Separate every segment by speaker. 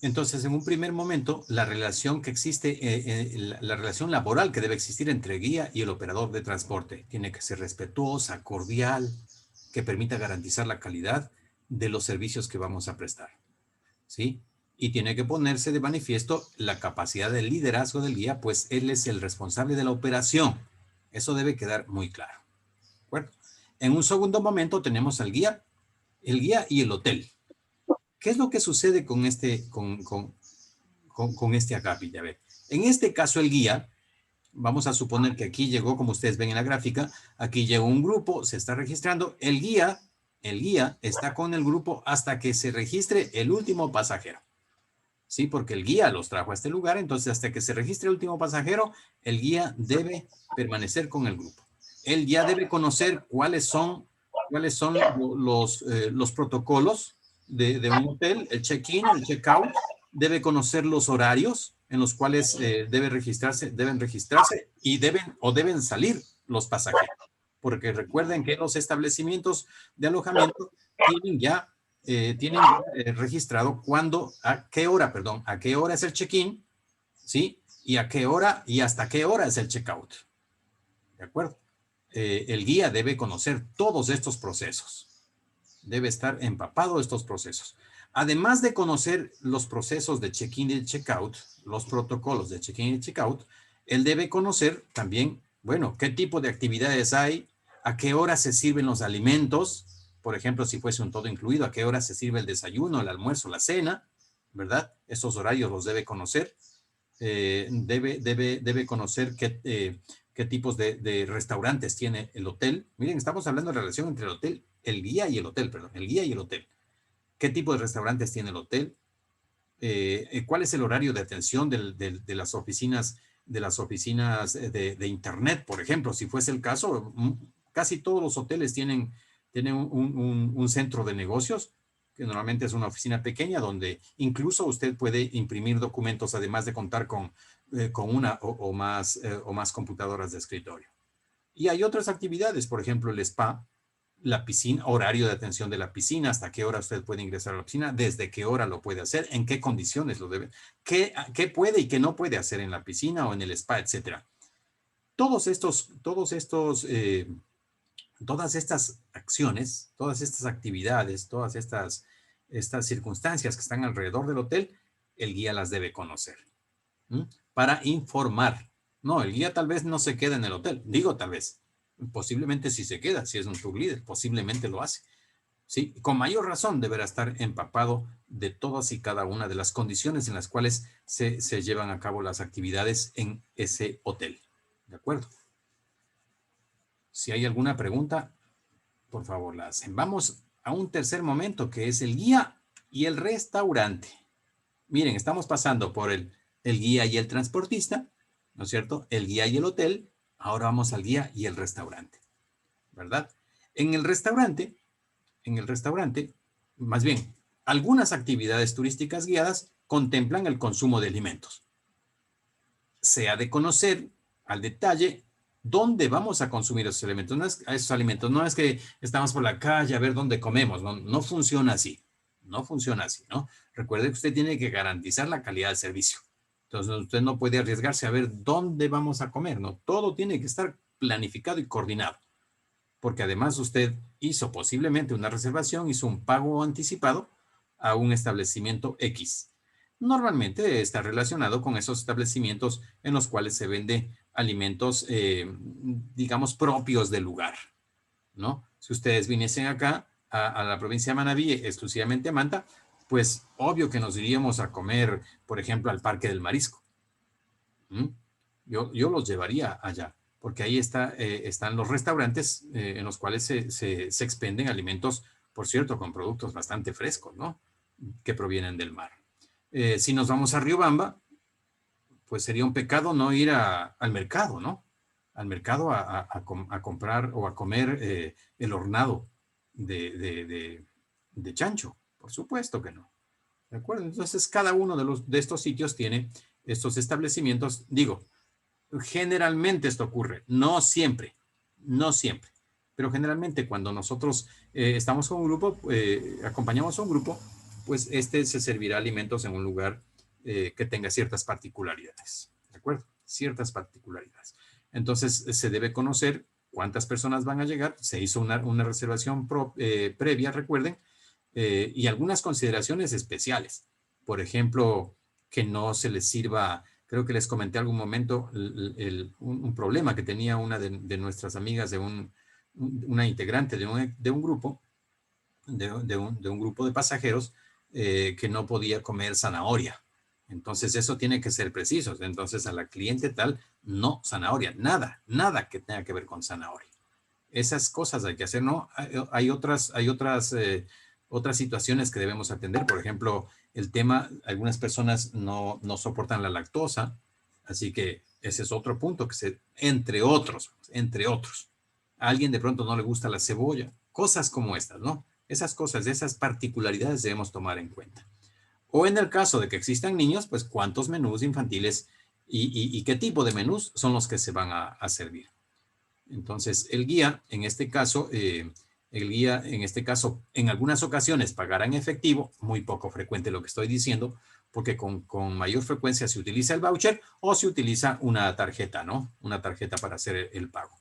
Speaker 1: Entonces, en un primer momento, la relación que existe, la relación laboral que debe existir entre el guía y el operador de transporte tiene que ser respetuosa, cordial, que permita garantizar la calidad de los servicios que vamos a prestar, ¿sí? Y tiene que ponerse de manifiesto la capacidad de liderazgo del guía, pues él es el responsable de la operación. Eso debe quedar muy claro, ¿de acuerdo? En un segundo momento tenemos al guía, el guía y el hotel. ¿Qué es lo que sucede con este acápite? A ver, en este caso el guía, vamos a suponer que aquí llegó, como ustedes ven en la gráfica, aquí llegó un grupo, se está registrando, el guía está con el grupo hasta que se registre el último pasajero. Sí, porque el guía los trajo a este lugar, entonces hasta que se registre el último pasajero, el guía debe permanecer con el grupo. Él ya debe conocer cuáles son los protocolos de un hotel, el check-in, el check-out, debe conocer los horarios en los cuales deben registrarse y deben salir los pasajeros. Porque recuerden que los establecimientos de alojamiento tienen registrado a qué hora es el check-in, ¿sí? Y a qué hora y hasta qué hora es el check-out. ¿De acuerdo? El guía debe conocer todos estos procesos. Debe estar empapado de estos procesos. Además de conocer los procesos de check-in y check-out, los protocolos de check-in y check-out, él debe conocer también, bueno, qué tipo de actividades hay, a qué hora se sirven los alimentos, por ejemplo, si fuese un todo incluido, a qué hora se sirve el desayuno, el almuerzo, la cena, ¿verdad? Esos horarios los debe conocer. Debe conocer qué tipos de restaurantes tiene el hotel. Miren, estamos hablando de la relación entre el hotel, el guía y el hotel, perdón, el guía y el hotel. ¿Qué tipo de restaurantes tiene el hotel? ¿Cuál es el horario de atención de las oficinas, de internet, por ejemplo? Si fuese el caso, casi todos los hoteles tienen un centro de negocios, que normalmente es una oficina pequeña, donde incluso usted puede imprimir documentos, además de contar con una o más computadoras de escritorio. Y hay otras actividades, por ejemplo, el spa, la piscina, horario de atención de la piscina, hasta qué hora usted puede ingresar a la piscina, desde qué hora lo puede hacer, en qué condiciones lo debe, qué puede y qué no puede hacer en la piscina o en el spa, etcétera. Todas estas acciones, todas estas actividades, todas estas circunstancias que están alrededor del hotel, el guía las debe conocer, ¿m? Para informar. No, el guía tal vez no se queda en el hotel, digo tal vez. Posiblemente si se queda, si es un tour leader, posiblemente lo hace. ¿Sí? Con mayor razón deberá estar empapado de todas y cada una de las condiciones en las cuales se llevan a cabo las actividades en ese hotel. ¿De acuerdo? Si hay alguna pregunta, por favor la hacen. Vamos a un tercer momento, que es el guía y el restaurante. Miren, estamos pasando por el guía y el transportista, ¿no es cierto? El guía y el hotel. Ahora vamos al guía y el restaurante, ¿verdad? En el restaurante, más bien, algunas actividades turísticas guiadas contemplan el consumo de alimentos. Se ha de conocer al detalle dónde vamos a consumir esos alimentos. No es que estamos por la calle a ver dónde comemos. No, no funciona así. No funciona así, ¿no? Recuerde que usted tiene que garantizar la calidad del servicio. Entonces, usted no puede arriesgarse a ver dónde vamos a comer, ¿no? Todo tiene que estar planificado y coordinado, porque además usted hizo posiblemente una reservación, hizo un pago anticipado a un establecimiento X. Normalmente está relacionado con esos establecimientos en los cuales se vende alimentos, digamos, propios del lugar, ¿no? Si ustedes viniesen acá a la provincia de Manabí, exclusivamente a Manta, pues obvio que nos iríamos a comer, por ejemplo, al Parque del Marisco. ¿Mm? Yo los llevaría allá, porque ahí están los restaurantes en los cuales se expenden alimentos, por cierto, con productos bastante frescos, ¿no? Que provienen del mar. Si nos vamos a Riobamba, pues sería un pecado no ir al mercado, ¿no? Al mercado a comprar o a comer el hornado de chancho. Por supuesto que no. ¿De acuerdo? Entonces, cada uno de estos sitios tiene estos establecimientos. Digo, generalmente esto ocurre, no siempre, no siempre. Pero generalmente cuando nosotros estamos con un grupo, acompañamos a un grupo, pues este se servirá alimentos en un lugar que tenga ciertas particularidades, ¿de acuerdo? Ciertas particularidades. Entonces, se debe conocer cuántas personas van a llegar. Se hizo una reservación previa, recuerden, y algunas consideraciones especiales. Por ejemplo, que no se les sirva, creo que les comenté algún momento un problema que tenía una de nuestras amigas, una integrante de un grupo, de un grupo de pasajeros que no podía comer zanahoria. Entonces eso tiene que ser preciso. Entonces a la cliente tal, no zanahoria, nada que tenga que ver con zanahoria. Esas cosas hay que hacer, ¿no? Hay otras situaciones que debemos atender. Por ejemplo, el tema, algunas personas no soportan la lactosa, así que ese es otro punto entre otros. A alguien de pronto no le gusta la cebolla, cosas como estas, ¿no? Esas cosas, esas particularidades debemos tomar en cuenta. O en el caso de que existan niños, pues cuántos menús infantiles y qué tipo de menús son los que se van a servir. Entonces, el guía, en este caso, en algunas ocasiones pagará en efectivo, muy poco frecuente lo que estoy diciendo, porque con mayor frecuencia se utiliza el voucher o se utiliza una tarjeta, ¿no? Una tarjeta para hacer el pago.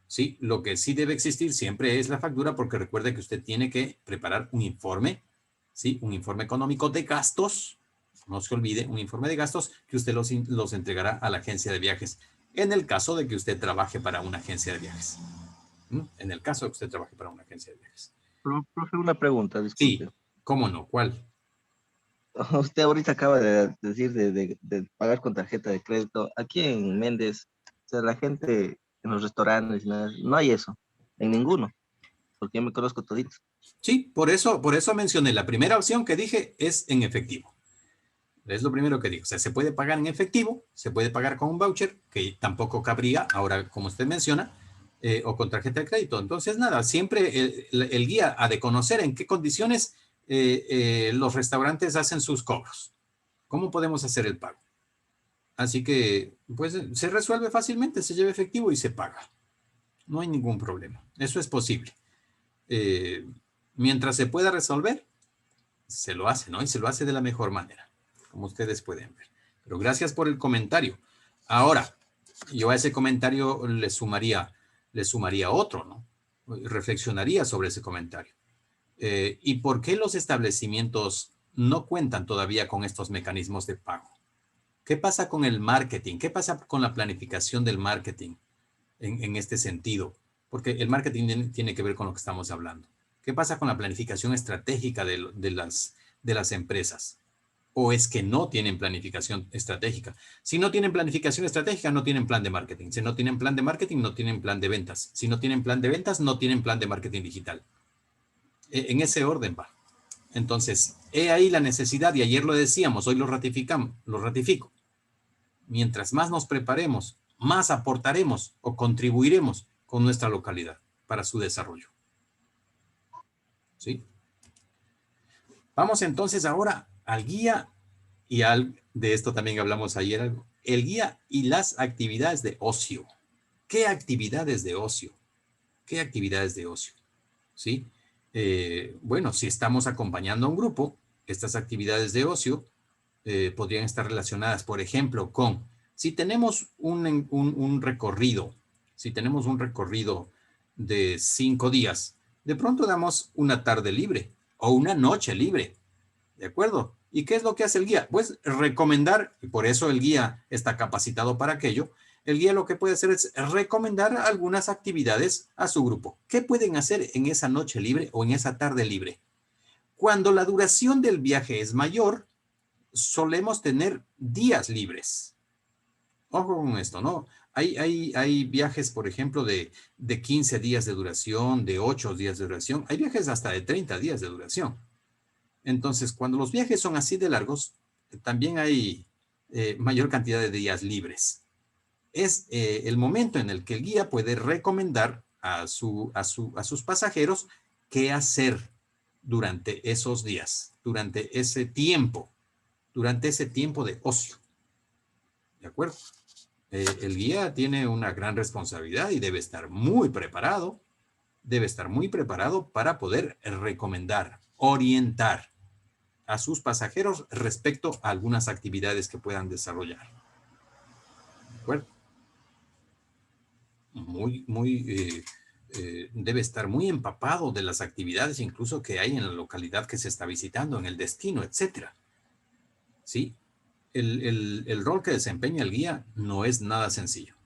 Speaker 1: Sí, lo que sí debe existir siempre es la factura, porque recuerde que usted tiene que preparar un informe, ¿sí? Un informe económico de gastos, no se olvide, un informe de gastos que usted los entregará a la agencia de viajes, en el caso de que usted trabaje para una agencia de viajes. En el caso de que usted trabaje para una agencia de viajes.
Speaker 2: Profe, una pregunta,
Speaker 1: Sí,
Speaker 2: disculpe.
Speaker 1: ¿cómo no? ¿Cuál?
Speaker 2: Usted ahorita acaba de decir de pagar con tarjeta de crédito. Aquí en Méndez, o sea, la gente en los restaurantes, no hay eso, en ninguno, porque yo me conozco todito.
Speaker 1: Sí, por eso mencioné, la primera opción que dije es en efectivo. Es lo primero que digo. O sea, se puede pagar en efectivo, se puede pagar con un voucher, que tampoco cabría, ahora como usted menciona, o con tarjeta de crédito. Entonces, nada, siempre el guía ha de conocer en qué condiciones los restaurantes hacen sus cobros. ¿Cómo podemos hacer el pago? Así que, pues, se resuelve fácilmente, se lleva efectivo y se paga. No hay ningún problema. Eso es posible. Eh, Mientras se pueda resolver, se lo hace, ¿no? Y se lo hace de la mejor manera, como ustedes pueden ver. Pero gracias por el comentario. Ahora, yo a ese comentario le sumaría otro, ¿no? Reflexionaría sobre ese comentario. ¿Y por qué los establecimientos no cuentan todavía con estos mecanismos de pago? ¿Qué pasa con el marketing? ¿Qué pasa con la planificación del marketing en este sentido? Porque el marketing tiene que ver con lo que estamos hablando. ¿Qué pasa con la planificación estratégica de las empresas? ¿O es que no tienen planificación estratégica? Si no tienen planificación estratégica, no tienen plan de marketing. Si no tienen plan de marketing, no tienen plan de ventas. Si no tienen plan de ventas, no tienen plan de marketing digital. En ese orden va. Entonces, he ahí la necesidad, y ayer lo decíamos, hoy lo ratifico. Mientras más nos preparemos, más aportaremos o contribuiremos con nuestra localidad para su desarrollo. ¿Sí? Vamos entonces ahora al guía de esto también hablamos ayer, el guía y las actividades de ocio. ¿Qué actividades de ocio? ¿Qué actividades de ocio? ¿Sí? Bueno, si estamos acompañando a un grupo, estas actividades de ocio podrían estar relacionadas, por ejemplo, con si tenemos un recorrido, si tenemos un recorrido de 5 días, de pronto damos una tarde libre o una noche libre, ¿de acuerdo? ¿Y qué es lo que hace el guía? Pues recomendar, y por eso el guía está capacitado para aquello. El guía lo que puede hacer es recomendar algunas actividades a su grupo. ¿Qué pueden hacer en esa noche libre o en esa tarde libre? Cuando la duración del viaje es mayor, solemos tener días libres. Ojo con esto, ¿no? Hay viajes, por ejemplo, de 15 días de duración, de 8 días de duración. Hay viajes hasta de 30 días de duración. Entonces, cuando los viajes son así de largos, también hay mayor cantidad de días libres. Es el momento en el que el guía puede recomendar a sus pasajeros qué hacer durante esos días, durante ese tiempo de ocio. ¿De acuerdo? El guía tiene una gran responsabilidad y debe estar muy preparado para poder recomendar, orientar. a sus pasajeros respecto a algunas actividades que puedan desarrollar. ¿De acuerdo? Debe estar muy empapado de las actividades incluso que hay en la localidad que se está visitando, en el destino, etcétera. ¿Sí? El rol que desempeña el guía no es nada sencillo.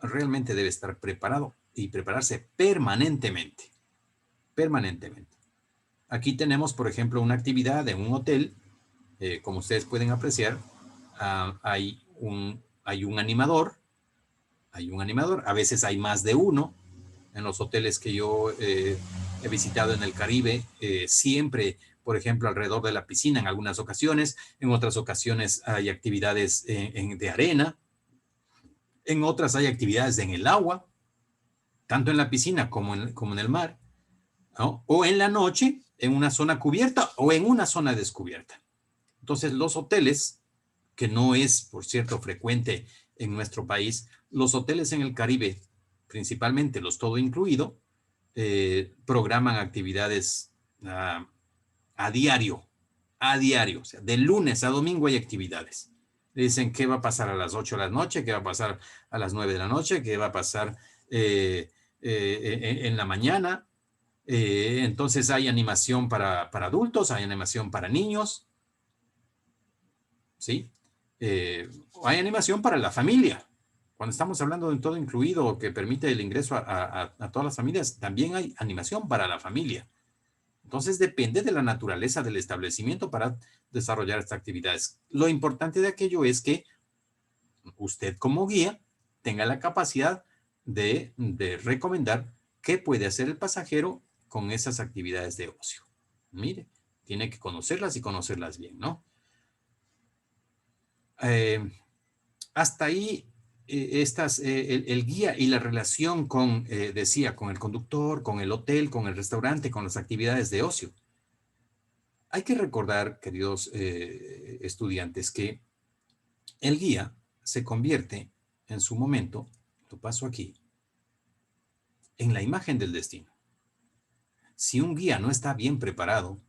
Speaker 1: Realmente debe estar preparado y prepararse permanentemente. Permanentemente. Aquí tenemos, por ejemplo, una actividad en un hotel. Como ustedes pueden apreciar, hay un animador. Hay un animador. A veces hay más de uno. En los hoteles que yo he visitado en el Caribe, siempre, por ejemplo, alrededor de la piscina en algunas ocasiones. En otras ocasiones hay actividades de arena. En otras hay actividades en el agua, tanto en la piscina como en el mar, ¿no? O en la noche, en una zona cubierta o en una zona descubierta. Entonces, los hoteles, que no es, por cierto, frecuente en nuestro país, los hoteles en el Caribe, principalmente los todo incluido, programan actividades a diario, o sea, de lunes a domingo hay actividades. Le dicen qué va a pasar a las 8 de la noche, qué va a pasar a las 9 de la noche, qué va a pasar en la mañana. Entonces hay animación para adultos, hay animación para niños, ¿sí? Hay animación para la familia. Cuando estamos hablando de un todo incluido que permite el ingreso a todas las familias, también hay animación para la familia. Entonces depende de la naturaleza del establecimiento para desarrollar estas actividades. Lo importante de aquello es que usted como guía tenga la capacidad de recomendar qué puede hacer el pasajero con esas actividades de ocio. Mire, tiene que conocerlas y conocerlas bien, ¿no? Hasta ahí el guía y la relación con, decía, con el conductor, con el hotel, con el restaurante, con las actividades de ocio. Hay que recordar, queridos estudiantes, que el guía se convierte en su momento, lo paso aquí, en la imagen del destino. Si un guía no está bien preparado,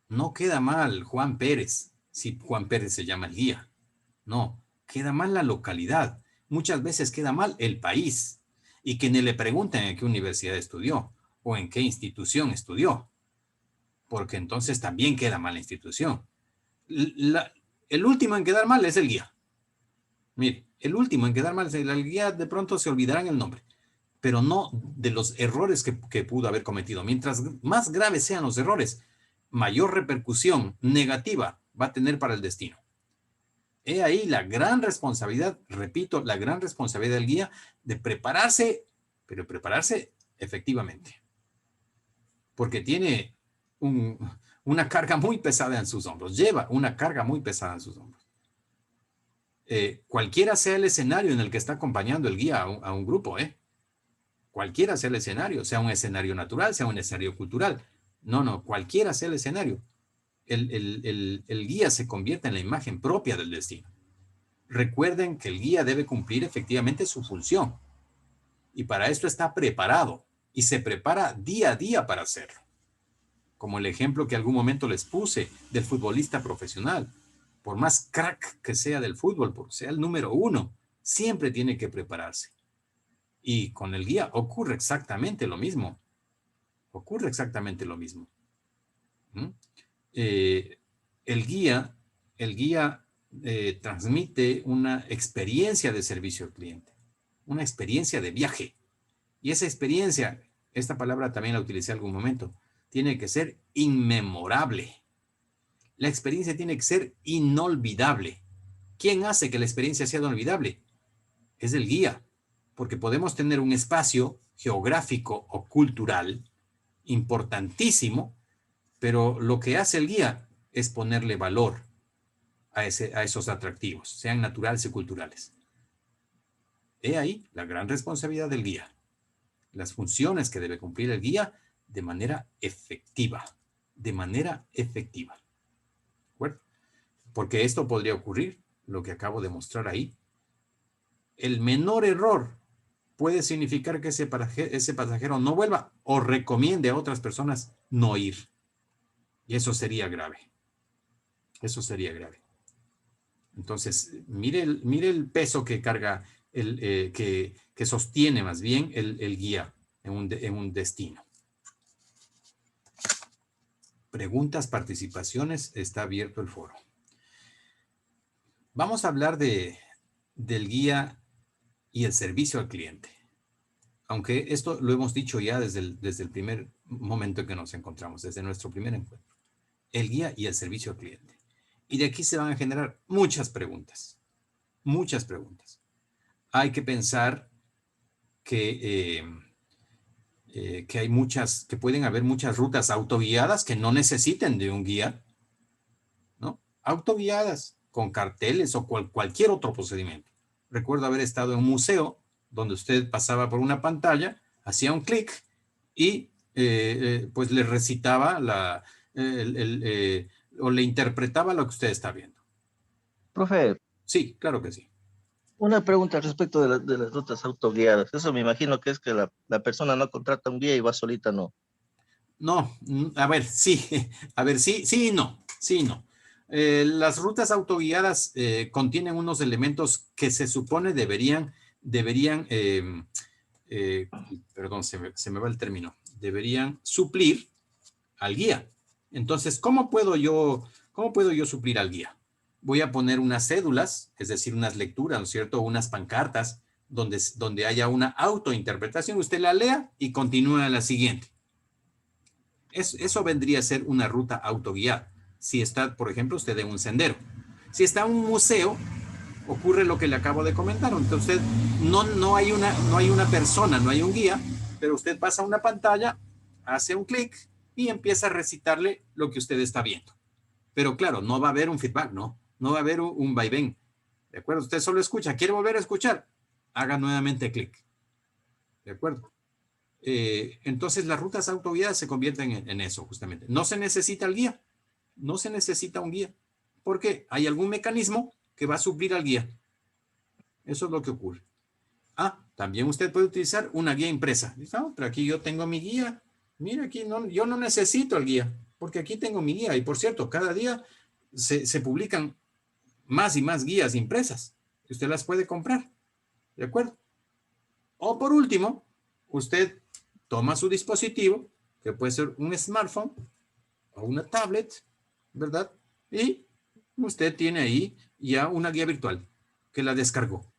Speaker 1: no queda mal Juan Pérez, si Juan Pérez se llama el guía. No, queda mal la localidad. Muchas veces queda mal el país. Y que ni le pregunten en qué universidad estudió o en qué institución estudió, porque entonces también queda mal la institución. El último en quedar mal es el guía. Mire, el último en quedar mal es el guía. De pronto se olvidarán el nombre, pero no de los errores que pudo haber cometido. Mientras más graves sean los errores, mayor repercusión negativa va a tener para el destino. He ahí la gran responsabilidad, repito, la gran responsabilidad del guía de prepararse, pero prepararse efectivamente. Porque tiene una carga muy pesada en sus hombros, lleva una carga muy pesada en sus hombros. Cualquiera sea el escenario en el que está acompañando el guía a un grupo, cualquiera sea el escenario, sea un escenario natural, sea un escenario cultural. No, cualquiera sea el escenario. El guía se convierte en la imagen propia del destino. Recuerden que el guía debe cumplir efectivamente su función y para esto está preparado y se prepara día a día para hacerlo. Como el ejemplo que algún momento les puse del futbolista profesional. Por más crack que sea del fútbol, por sea el número 1, siempre tiene que prepararse. Y con el guía ocurre exactamente lo mismo. Ocurre exactamente lo mismo. El guía transmite una experiencia de servicio al cliente, una experiencia de viaje. Y esa experiencia, esta palabra también la utilicé en algún momento, tiene que ser inmemorable. La experiencia tiene que ser inolvidable. ¿Quién hace que la experiencia sea inolvidable? Es el guía, porque podemos tener un espacio geográfico o cultural importantísimo, pero lo que hace el guía es ponerle valor a esos atractivos, sean naturales y culturales. He ahí la gran responsabilidad del guía. Las funciones que debe cumplir el guía de manera efectiva. De manera efectiva. Bueno, porque esto podría ocurrir, lo que acabo de mostrar ahí. El menor error puede significar que ese pasajero no vuelva o recomiende a otras personas no ir. Y eso sería grave. Eso sería grave. Entonces, mire el peso que carga, que sostiene más bien el guía en un destino. Preguntas, participaciones, está abierto el foro. Vamos a hablar del guía y el servicio al cliente. Aunque esto lo hemos dicho ya desde el primer momento en que nos encontramos, desde nuestro primer encuentro. El guía y el servicio al cliente. Y de aquí se van a generar muchas preguntas. Muchas preguntas. Hay que pensar que que pueden haber muchas rutas autoguiadas que no necesiten de un guía, ¿no? Autoguiadas con carteles o cualquier otro procedimiento. Recuerdo haber estado en un museo donde usted pasaba por una pantalla, hacía un clic y pues le recitaba o le interpretaba lo que usted está viendo.
Speaker 2: Profe,
Speaker 1: Sí, claro que sí.
Speaker 2: una pregunta respecto de las rutas autoguiadas. Eso me imagino que es que la persona no contrata un guía y va solita, ¿no?
Speaker 1: No, a ver, sí, a ver, sí, sí y no, sí y no. Las rutas autoguiadas contienen unos elementos que se supone deberían, eh, perdón, se me va el término, deberían suplir al guía. Entonces, cómo puedo yo suplir al guía? Voy a poner unas cédulas, es decir, unas lecturas, ¿no es cierto? Unas pancartas donde haya una autointerpretación. Usted la lea y continúa la siguiente. Eso vendría a ser una ruta autoguiada. Si está, por ejemplo, usted en un sendero. Si está en un museo, ocurre lo que le acabo de comentar. Entonces, no hay una persona, no hay un guía, pero usted pasa una pantalla, hace un clic y empieza a recitarle lo que usted está viendo. Pero claro, no va a haber un feedback, no va a haber un vaivén. ¿De acuerdo? Usted solo escucha. ¿Quiere volver a escuchar? Haga nuevamente clic. ¿De acuerdo? Entonces las rutas autoguiadas se convierten en eso justamente. No se necesita el guía, no se necesita un guía, porque hay algún mecanismo que va a suplir al guía. Eso es lo que ocurre. También usted puede utilizar una guía impresa. Dice, no, pero aquí yo tengo mi guía. Mira, aquí yo no necesito el guía, porque aquí tengo mi guía. Y por cierto, cada día se publican más y más guías impresas. Usted las puede comprar. ¿De acuerdo? O por último, usted toma su dispositivo, que puede ser un smartphone o una tablet, ¿verdad? Y usted tiene ahí ya una guía virtual que la descargó.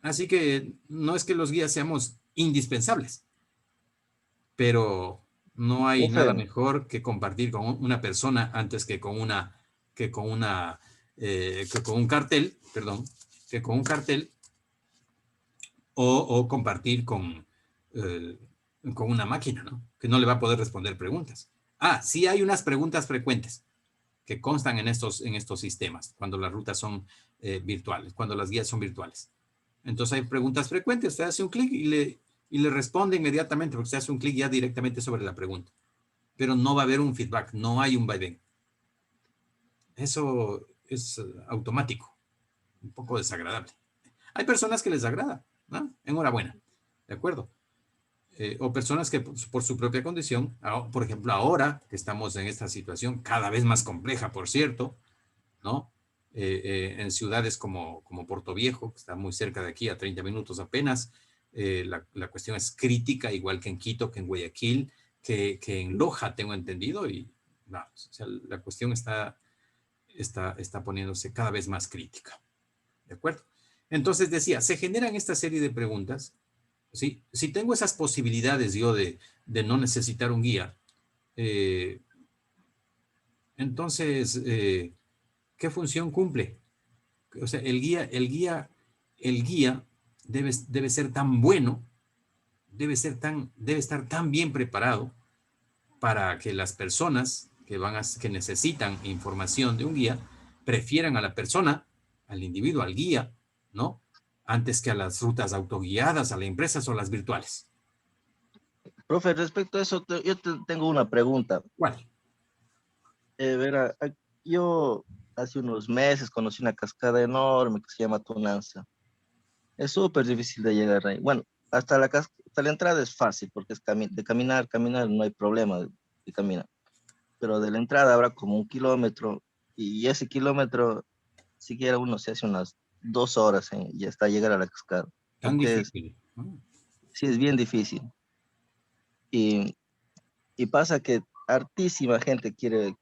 Speaker 1: Así que no es que los guías seamos indispensables, pero no hay nada
Speaker 2: Profe,
Speaker 1: mejor que compartir con una persona antes que con un cartel, perdón, que con un cartel o compartir eh, con una máquina, ¿no? Que no le va a poder responder preguntas. Sí hay unas preguntas frecuentes que constan en estos sistemas, cuando las rutas son virtuales, cuando las guías son virtuales. Entonces hay preguntas frecuentes, usted hace un clic y le responde inmediatamente, porque usted hace un clic ya directamente sobre la pregunta. Pero no va a haber un feedback, no hay un vaivén. Eso es automático, un poco desagradable. Hay personas que les agrada, ¿no? Enhorabuena, ¿de acuerdo? O personas que por su propia condición, por ejemplo, ahora que estamos en esta situación cada vez más compleja, por cierto, ¿no? En ciudades como Portoviejo, que está muy cerca de aquí, a 30 minutos apenas, la cuestión es crítica, igual que en Quito, que en Guayaquil, que en Loja, tengo entendido, y no, o sea, la cuestión está poniéndose cada vez más crítica. ¿De acuerdo? Entonces decía, se generan esta serie de preguntas. ¿Sí? Si tengo esas posibilidades yo de no necesitar un guía, eh, entonces, ¿qué función cumple? O sea, el guía debe ser tan bueno, debe estar tan bien preparado para que las personas que necesitan información de un guía prefieran a la persona, al individuo, al guía, ¿no? Antes que a las rutas autoguiadas, a las empresas o las virtuales.
Speaker 2: profe, respecto a eso, tengo una pregunta.
Speaker 1: ¿Cuál?
Speaker 2: Verá, yo hace unos meses conocí una cascada enorme que se llama Tunanza. Es súper difícil de llegar ahí. Bueno, hasta la entrada es fácil porque es de caminar, no hay problema de caminar. pero de la entrada habrá como 1 kilómetro, y ese kilómetro, siquiera uno se hace unas 2 horas y hasta llegar a la cascada,
Speaker 1: Tan
Speaker 2: porque
Speaker 1: difícil. ¿No?
Speaker 2: sí es bien difícil. Y, y pasa que hartísima gente quiere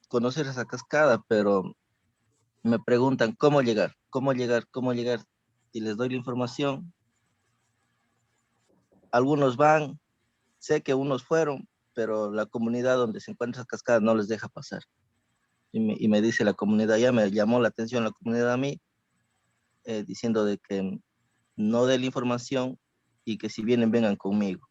Speaker 2: conocer esa cascada, pero me preguntan cómo llegar, cómo llegar, cómo llegar. Y les doy la información. Algunos van, sé que unos fueron, pero la comunidad donde se encuentra esa cascada no les deja pasar. Y me dice la comunidad, ya me llamó la atención la comunidad a mí, diciendo de que no dé la información y que si vienen, vengan conmigo,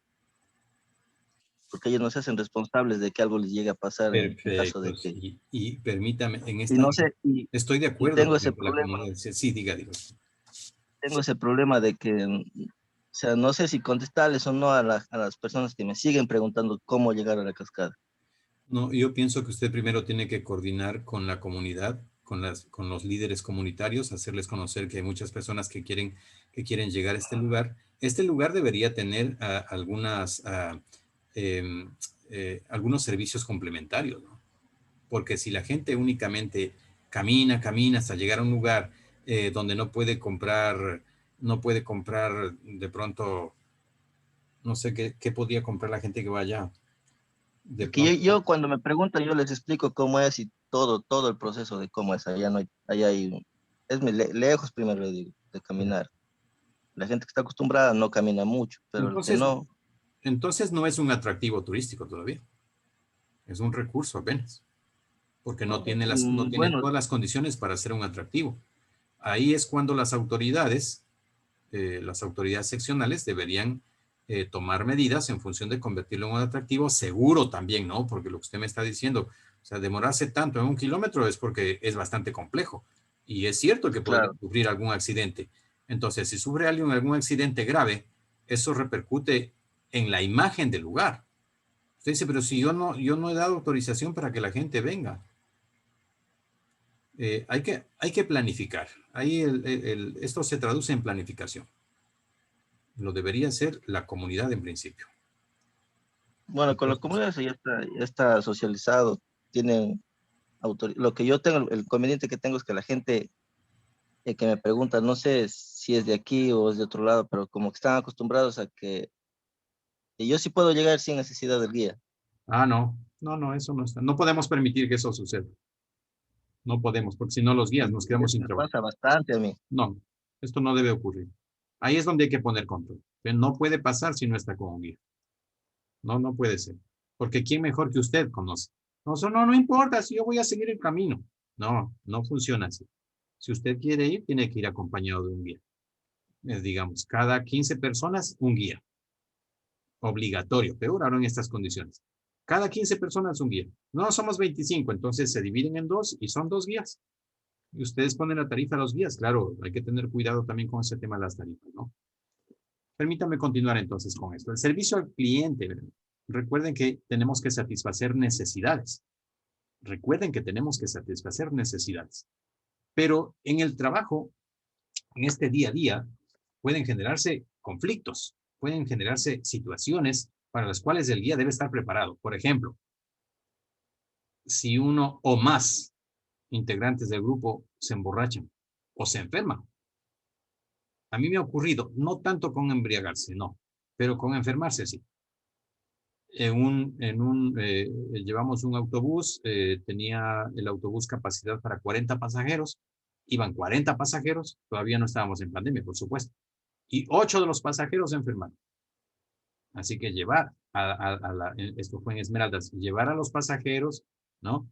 Speaker 2: porque ellos no se hacen responsables de que algo les llegue a pasar en caso
Speaker 1: Perfecto.
Speaker 2: de que...
Speaker 1: Y permítame, en
Speaker 2: Y
Speaker 1: esta,
Speaker 2: no sé,
Speaker 1: estoy de
Speaker 2: y
Speaker 1: acuerdo
Speaker 2: tengo
Speaker 1: con
Speaker 2: ese
Speaker 1: lo que la
Speaker 2: problema,
Speaker 1: comunidad dice. Sí, diga, diga.
Speaker 2: tengo ese problema de que, o sea, no sé si contestarles o no a las personas que me siguen preguntando cómo llegar a la cascada.
Speaker 1: No, yo pienso que usted primero tiene que coordinar con la comunidad, con los líderes comunitarios, hacerles conocer que hay muchas personas que quieren llegar a este lugar. Este lugar debería tener em, algunos servicios complementarios, ¿no? Porque si la gente únicamente camina hasta llegar a un lugar donde no puede comprar de pronto, no sé qué podría comprar la gente que vaya de
Speaker 2: Es que yo,
Speaker 1: pronto.
Speaker 2: yo cuando me preguntan, yo les explico cómo es y todo el proceso de cómo es. Allá no hay, allá hay, lejos primero le digo, de caminar. La gente que está acostumbrada no camina mucho, pero el que
Speaker 1: Entonces,
Speaker 2: no,
Speaker 1: entonces no es un atractivo turístico todavía, es un recurso apenas, porque no tiene
Speaker 2: bueno,
Speaker 1: todas las condiciones para ser un atractivo. Ahí es cuando las autoridades seccionales deberían tomar medidas en función de convertirlo en un atractivo seguro también, ¿no? Porque lo que usted me está diciendo, o sea, demorarse tanto en 1 kilómetro es porque es bastante complejo. Y es cierto que podría
Speaker 2: claro,
Speaker 1: sufrir algún accidente. Entonces, si sufre alguien algún accidente grave, eso repercute en la imagen del lugar. Usted dice, pero si yo no he dado autorización para que la gente venga. Hay que planificar. Ahí esto se traduce en planificación. Lo debería hacer la comunidad en principio.
Speaker 2: bueno, con la
Speaker 1: Entonces,
Speaker 2: comunidad eso ya está socializado. Tienen lo que yo tengo, el conveniente que tengo es que la gente que me pregunta, no sé si es de aquí o es de otro lado, pero como que están acostumbrados a que yo sí puedo llegar sin necesidad del guía.
Speaker 1: no, eso no está. No podemos permitir que eso suceda. No podemos, porque si no los guías nos quedamos
Speaker 2: Eso
Speaker 1: sin
Speaker 2: me
Speaker 1: trabajo.
Speaker 2: pasa bastante a mí.
Speaker 1: No, esto no debe ocurrir. Ahí es donde hay que poner control. Que no puede pasar si no está con un guía. No, no puede ser. Porque ¿quién mejor que usted conoce? No, eso no importa si yo voy a seguir el camino. No, no funciona así. Si usted quiere ir, tiene que ir acompañado de un guía. Digamos, cada 15 personas, un guía. Obligatorio, peor ahora en estas condiciones. Cada 15 personas, un guía. No somos 25, entonces se dividen en dos y son dos guías. Y ustedes ponen la tarifa a los guías. Claro, hay que tener cuidado también con ese tema de las tarifas, ¿no? Permítame continuar entonces con esto. El servicio al cliente, ¿verdad? Recuerden que tenemos que satisfacer necesidades. Recuerden que tenemos que satisfacer necesidades. Pero en el trabajo, en este día a día, pueden generarse conflictos, pueden generarse situaciones para las cuales el guía debe estar preparado. Por ejemplo, si uno o más integrantes del grupo se emborrachan o se enferman. A mí me ha ocurrido, no tanto con embriagarse, no, pero con enfermarse sí. Llevamos un autobús, tenía el autobús capacidad para 40 pasajeros, iban 40 pasajeros, todavía no estábamos en pandemia, por supuesto, y 8 de los pasajeros se enfermaron. Así que esto fue en Esmeraldas, llevar a los pasajeros, ¿no?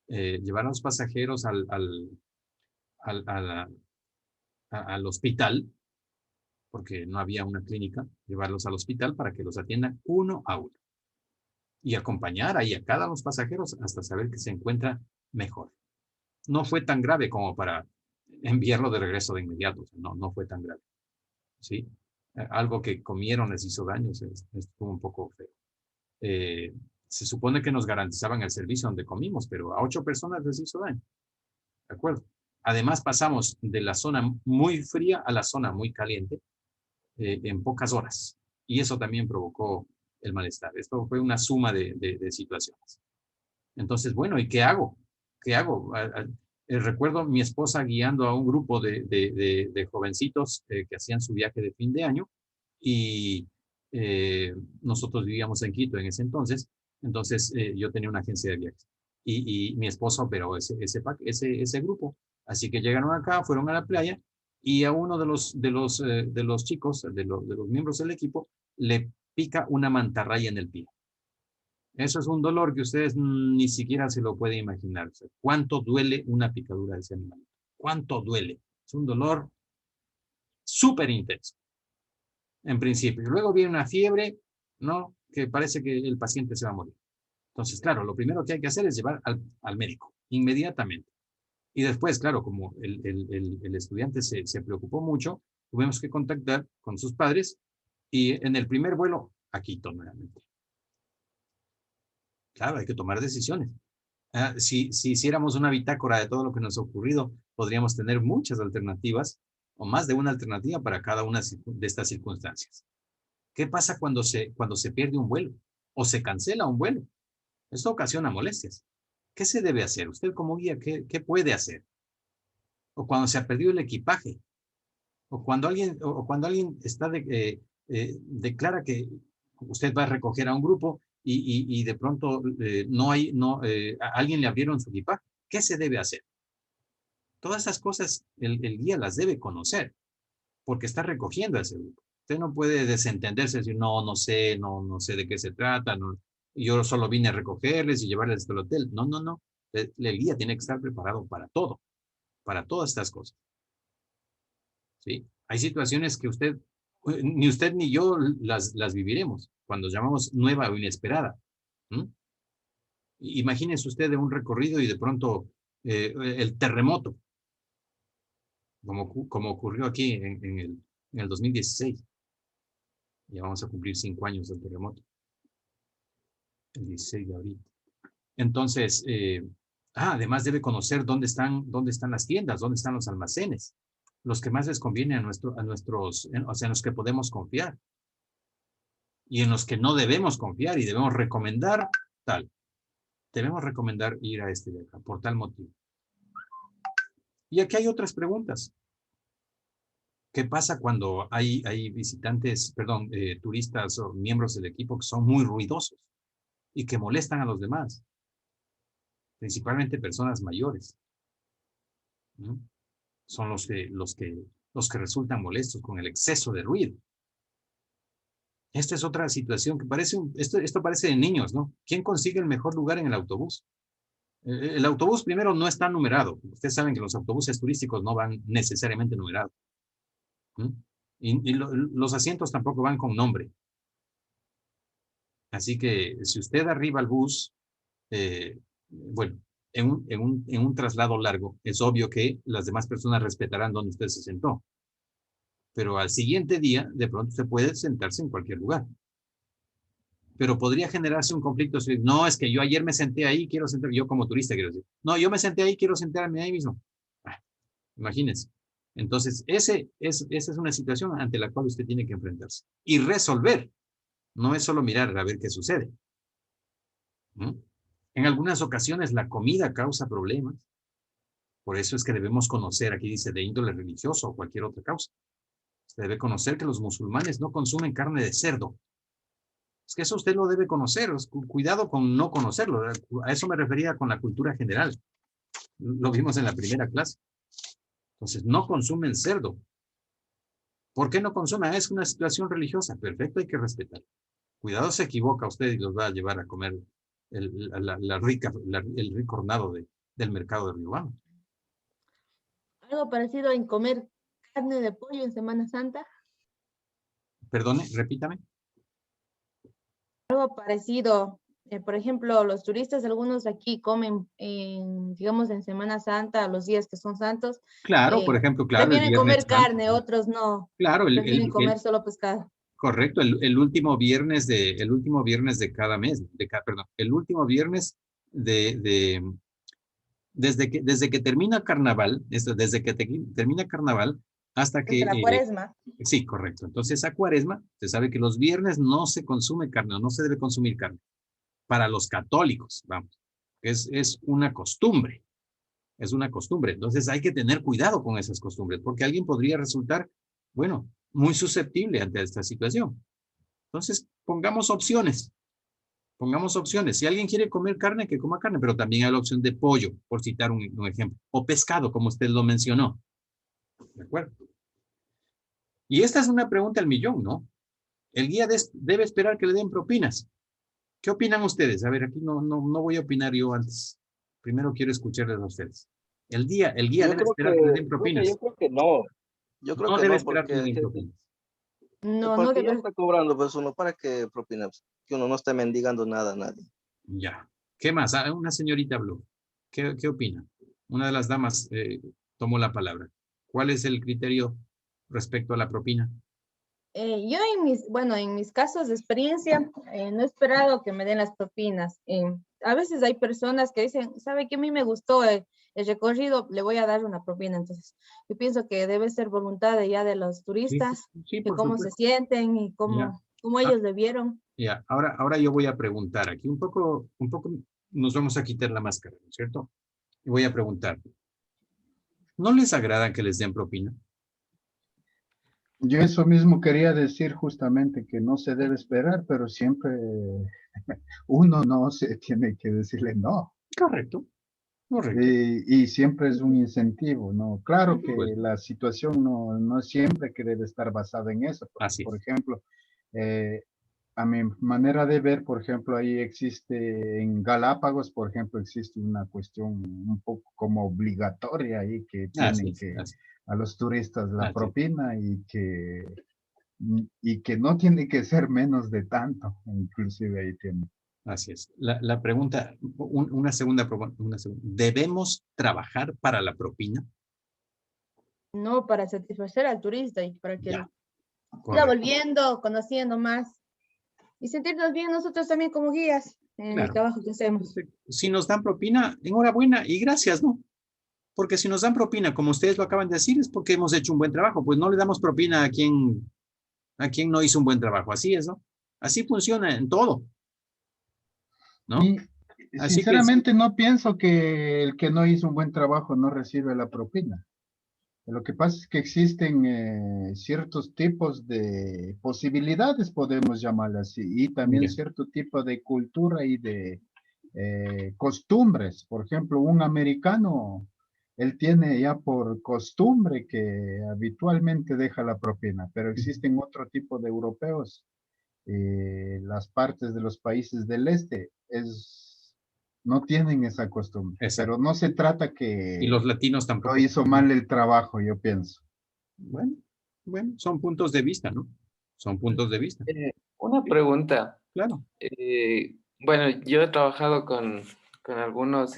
Speaker 1: Llevar a los pasajeros al, a la- al hospital, porque no había una clínica, llevarlos al hospital para que los atiendan uno a uno y acompañar ahí a cada uno de los pasajeros hasta saber que se encuentra mejor. No fue tan grave como para enviarlo de regreso de inmediato, o sea, no fue tan grave, ¿sí? Algo que comieron les hizo daño, estuvo un poco feo. Eh, Se supone que nos garantizaban el servicio donde comimos, pero a 8 personas les hizo daño, ¿de acuerdo? Además pasamos de la zona muy fría a la zona muy caliente en pocas horas, y eso también provocó el malestar. Esto fue una suma de situaciones. Entonces, bueno, ¿y qué hago? ¿Qué hago? Recuerdo mi esposa guiando a un grupo de jovencitos que hacían su viaje de fin de año y nosotros vivíamos en Quito en ese entonces. Entonces, yo tenía una agencia de viajes y mi esposa operó ese grupo. Así que llegaron acá, fueron a la playa y a uno de los chicos, de los miembros del equipo, le pica una mantarraya en el pie. Eso es un dolor que ustedes ni siquiera se lo pueden imaginar. O sea, ¿cuánto duele una picadura de ese animal? ¿Cuánto duele? Es un dolor súper intenso, en principio. Luego viene una fiebre, ¿no? Que parece que el paciente se va a morir. Entonces, claro, lo primero que hay que hacer es llevar al médico, inmediatamente. Y después, claro, como el estudiante se preocupó mucho, tuvimos que contactar con sus padres y en el primer vuelo, a Quito nuevamente. Claro, hay que tomar decisiones. Si hiciéramos una bitácora de todo lo que nos ha ocurrido, podríamos tener muchas alternativas o más de una alternativa para cada una de estas circunstancias. ¿Qué pasa cuando se pierde un vuelo o se cancela un vuelo? Esto ocasiona molestias. ¿Qué se debe hacer? Usted como guía, ¿qué puede hacer? O cuando se ha perdido el equipaje, o cuando alguien declara que usted va a recoger a un grupo y de pronto a alguien le abrieron su equipaje. ¿Qué se debe hacer? Todas esas cosas el guía las debe conocer porque está recogiendo a ese grupo. Usted no puede desentenderse y decir, no sé, no sé de qué se trata, no, yo solo vine a recogerles y llevarles hasta el hotel. No, no, no. El guía tiene que estar preparado para todo, para todas estas cosas. ¿Sí? Hay situaciones que ni usted ni yo las viviremos cuando llamamos nueva o inesperada. ¿Mm? Imagínese usted de un recorrido y de pronto el terremoto, como ocurrió aquí en el 2016. Ya vamos a cumplir 5 años del terremoto, el 16 de abril. Entonces, además debe conocer dónde están las tiendas, dónde están los almacenes, los que más les conviene a nuestros, o sea, en los que podemos confiar y en los que no debemos confiar y debemos recomendar tal. Debemos recomendar ir a este de acá por tal motivo. Y aquí hay otras preguntas. ¿Qué pasa cuando hay visitantes, perdón, turistas o miembros del equipo que son muy ruidosos y que molestan a los demás? Principalmente personas mayores, ¿no? Son los que resultan molestos con el exceso de ruido. Esta es otra situación que esto parece de niños, ¿no? ¿Quién consigue el mejor lugar en el autobús? El autobús primero no está numerado. Ustedes saben que los autobuses turísticos no van necesariamente numerados. ¿Mm? Y los asientos tampoco van con nombre. Así que si usted arriba al bus, bueno, en un traslado largo, es obvio que las demás personas respetarán donde usted se sentó. Pero al siguiente día, de pronto usted puede sentarse en cualquier lugar. Pero podría generarse un conflicto. No, es que yo ayer me senté ahí, quiero sentarme, yo como turista quiero decir. No, yo me senté ahí, quiero sentarme ahí mismo. Imagínense. Entonces, esa es una situación ante la cual usted tiene que enfrentarse y resolver. No es solo mirar a ver qué sucede. ¿No? En algunas ocasiones la comida causa problemas. Por eso es que debemos conocer, aquí dice, de índole religioso o cualquier otra causa. Usted debe conocer que los musulmanes no consumen carne de cerdo. Es que eso usted lo debe conocer. Cuidado con no conocerlo. A eso me refería con la cultura general. Lo vimos en la primera clase. Entonces, no consumen cerdo. ¿Por qué no consumen? Es una situación religiosa. Perfecto, hay que respetar. Cuidado, se equivoca usted y los va a llevar a comer el rico hornado del mercado de Riobamba.
Speaker 3: Algo parecido en comer carne de pollo en Semana Santa.
Speaker 1: Perdone, repítame.
Speaker 3: Algo parecido. Por ejemplo, los turistas, algunos aquí comen, digamos, en Semana Santa, los días que son santos.
Speaker 1: Claro, por ejemplo, claro, el
Speaker 3: Prefieren
Speaker 1: Viernes
Speaker 3: comer
Speaker 1: Santo.
Speaker 3: carne, otros no.
Speaker 1: Claro,
Speaker 3: Prefieren comer solo pescado.
Speaker 1: correcto, el último viernes de cada mes, perdón, el último viernes desde que termina Carnaval, desde que termina Carnaval hasta que...
Speaker 3: Desde la Cuaresma.
Speaker 1: Sí, correcto. Entonces, a Cuaresma, se sabe que los viernes no se consume carne, o no se debe consumir carne. Para los católicos, vamos. Es una costumbre. Es una costumbre. Entonces hay que tener cuidado con esas costumbres, porque alguien podría resultar, bueno, muy susceptible ante esta situación. Entonces, pongamos opciones. Pongamos opciones. Si alguien quiere comer carne, que coma carne, pero también hay la opción de pollo, por citar un ejemplo. O pescado, como usted lo mencionó. ¿De acuerdo? Y esta es una pregunta al millón, ¿no? El guía debe esperar que le den propinas. ¿Qué opinan ustedes? A ver, aquí no voy a opinar yo antes. Primero quiero escucharles a ustedes. El guía
Speaker 2: Yo
Speaker 1: debe
Speaker 2: creo
Speaker 1: esperar que le den
Speaker 2: profe, yo
Speaker 1: propinas.
Speaker 2: creo que no. Yo creo
Speaker 1: No
Speaker 2: que
Speaker 1: debe
Speaker 2: no,
Speaker 1: esperar que le
Speaker 2: porque,
Speaker 1: den propinas.
Speaker 3: No, no
Speaker 2: porque ya
Speaker 3: debe.
Speaker 2: está cobrando, pues uno, ¿para qué propina? Pues, que uno no está mendigando nada a nadie.
Speaker 1: Ya. ¿Qué más? Ah, una señorita habló. ¿Qué opina? Una de las damas tomó la palabra. ¿Cuál es el criterio respecto a la propina?
Speaker 3: Yo en mis casos de experiencia, no he esperado que me den las propinas. A veces hay personas que dicen, ¿sabe qué? A mí me gustó el recorrido, le voy a dar una propina. Entonces, yo pienso que debe ser voluntad ya de los
Speaker 1: Sí,
Speaker 3: turistas,
Speaker 1: sí,
Speaker 3: de
Speaker 1: por
Speaker 3: cómo se
Speaker 1: supuesto.
Speaker 3: sienten y
Speaker 1: Ya.
Speaker 3: cómo
Speaker 1: Ah,
Speaker 3: ellos le vieron.
Speaker 1: ya. Ahora yo voy a preguntar aquí un poco nos vamos a quitar la máscara, ¿no es cierto? Y voy a preguntar, ¿no les agrada que les den propina?
Speaker 4: Yo eso mismo quería decir justamente que no se debe esperar, pero siempre uno no se tiene que decirle no.
Speaker 1: Correcto, correcto.
Speaker 4: Y siempre es un incentivo, ¿no? Claro
Speaker 1: Por
Speaker 4: que
Speaker 1: supuesto.
Speaker 4: la situación no es siempre que debe estar basada en eso, porque,
Speaker 1: Así
Speaker 4: por
Speaker 1: es.
Speaker 4: ejemplo, eh, a mi manera de ver, por ejemplo, ahí existe en Galápagos, por ejemplo, existe una cuestión un poco como obligatoria ahí que
Speaker 1: Así
Speaker 4: tienen
Speaker 1: es.
Speaker 4: que
Speaker 1: Así,
Speaker 4: a los turistas la
Speaker 1: así es.
Speaker 4: propina y que no tiene que ser menos de tanto, inclusive ahí tiene.
Speaker 1: Así es. La pregunta, una segunda pregunta. ¿Debemos trabajar para la propina?
Speaker 3: No para satisfacer al turista y para que
Speaker 1: Ya,
Speaker 3: él siga
Speaker 1: correcto.
Speaker 3: volviendo, conociendo más y sentirnos bien nosotros también como guías en el
Speaker 1: Claro.
Speaker 3: trabajo que hacemos.
Speaker 1: Perfecto. Si nos dan propina, enhorabuena y gracias, ¿no? Porque si nos dan propina, como ustedes lo acaban de decir, es porque hemos hecho un buen trabajo. Pues no le damos propina a quien no hizo un buen trabajo. Así es, ¿no? Así funciona en todo, ¿no?
Speaker 4: Y
Speaker 1: Así que sí,
Speaker 4: sinceramente no pienso que el que no hizo un buen trabajo no recibe la propina. Lo que pasa es que existen ciertos tipos de posibilidades, podemos llamarlas así, y también
Speaker 1: ya,
Speaker 4: cierto tipo de cultura y de costumbres. Por ejemplo, un americano, él tiene ya por costumbre que habitualmente deja la propina, pero existen otro tipo de europeos, las partes de los países del este, no tienen esa costumbre, pero
Speaker 1: exacto.
Speaker 4: no se trata
Speaker 1: Y
Speaker 4: que
Speaker 1: los latinos
Speaker 4: lo
Speaker 1: tampoco.
Speaker 4: hizo mal el trabajo, yo pienso.
Speaker 1: Bueno, bueno, son puntos de vista, ¿no? Son puntos de vista.
Speaker 5: Una
Speaker 1: Sí,
Speaker 5: pregunta.
Speaker 1: claro.
Speaker 5: Bueno, yo he trabajado con algunos,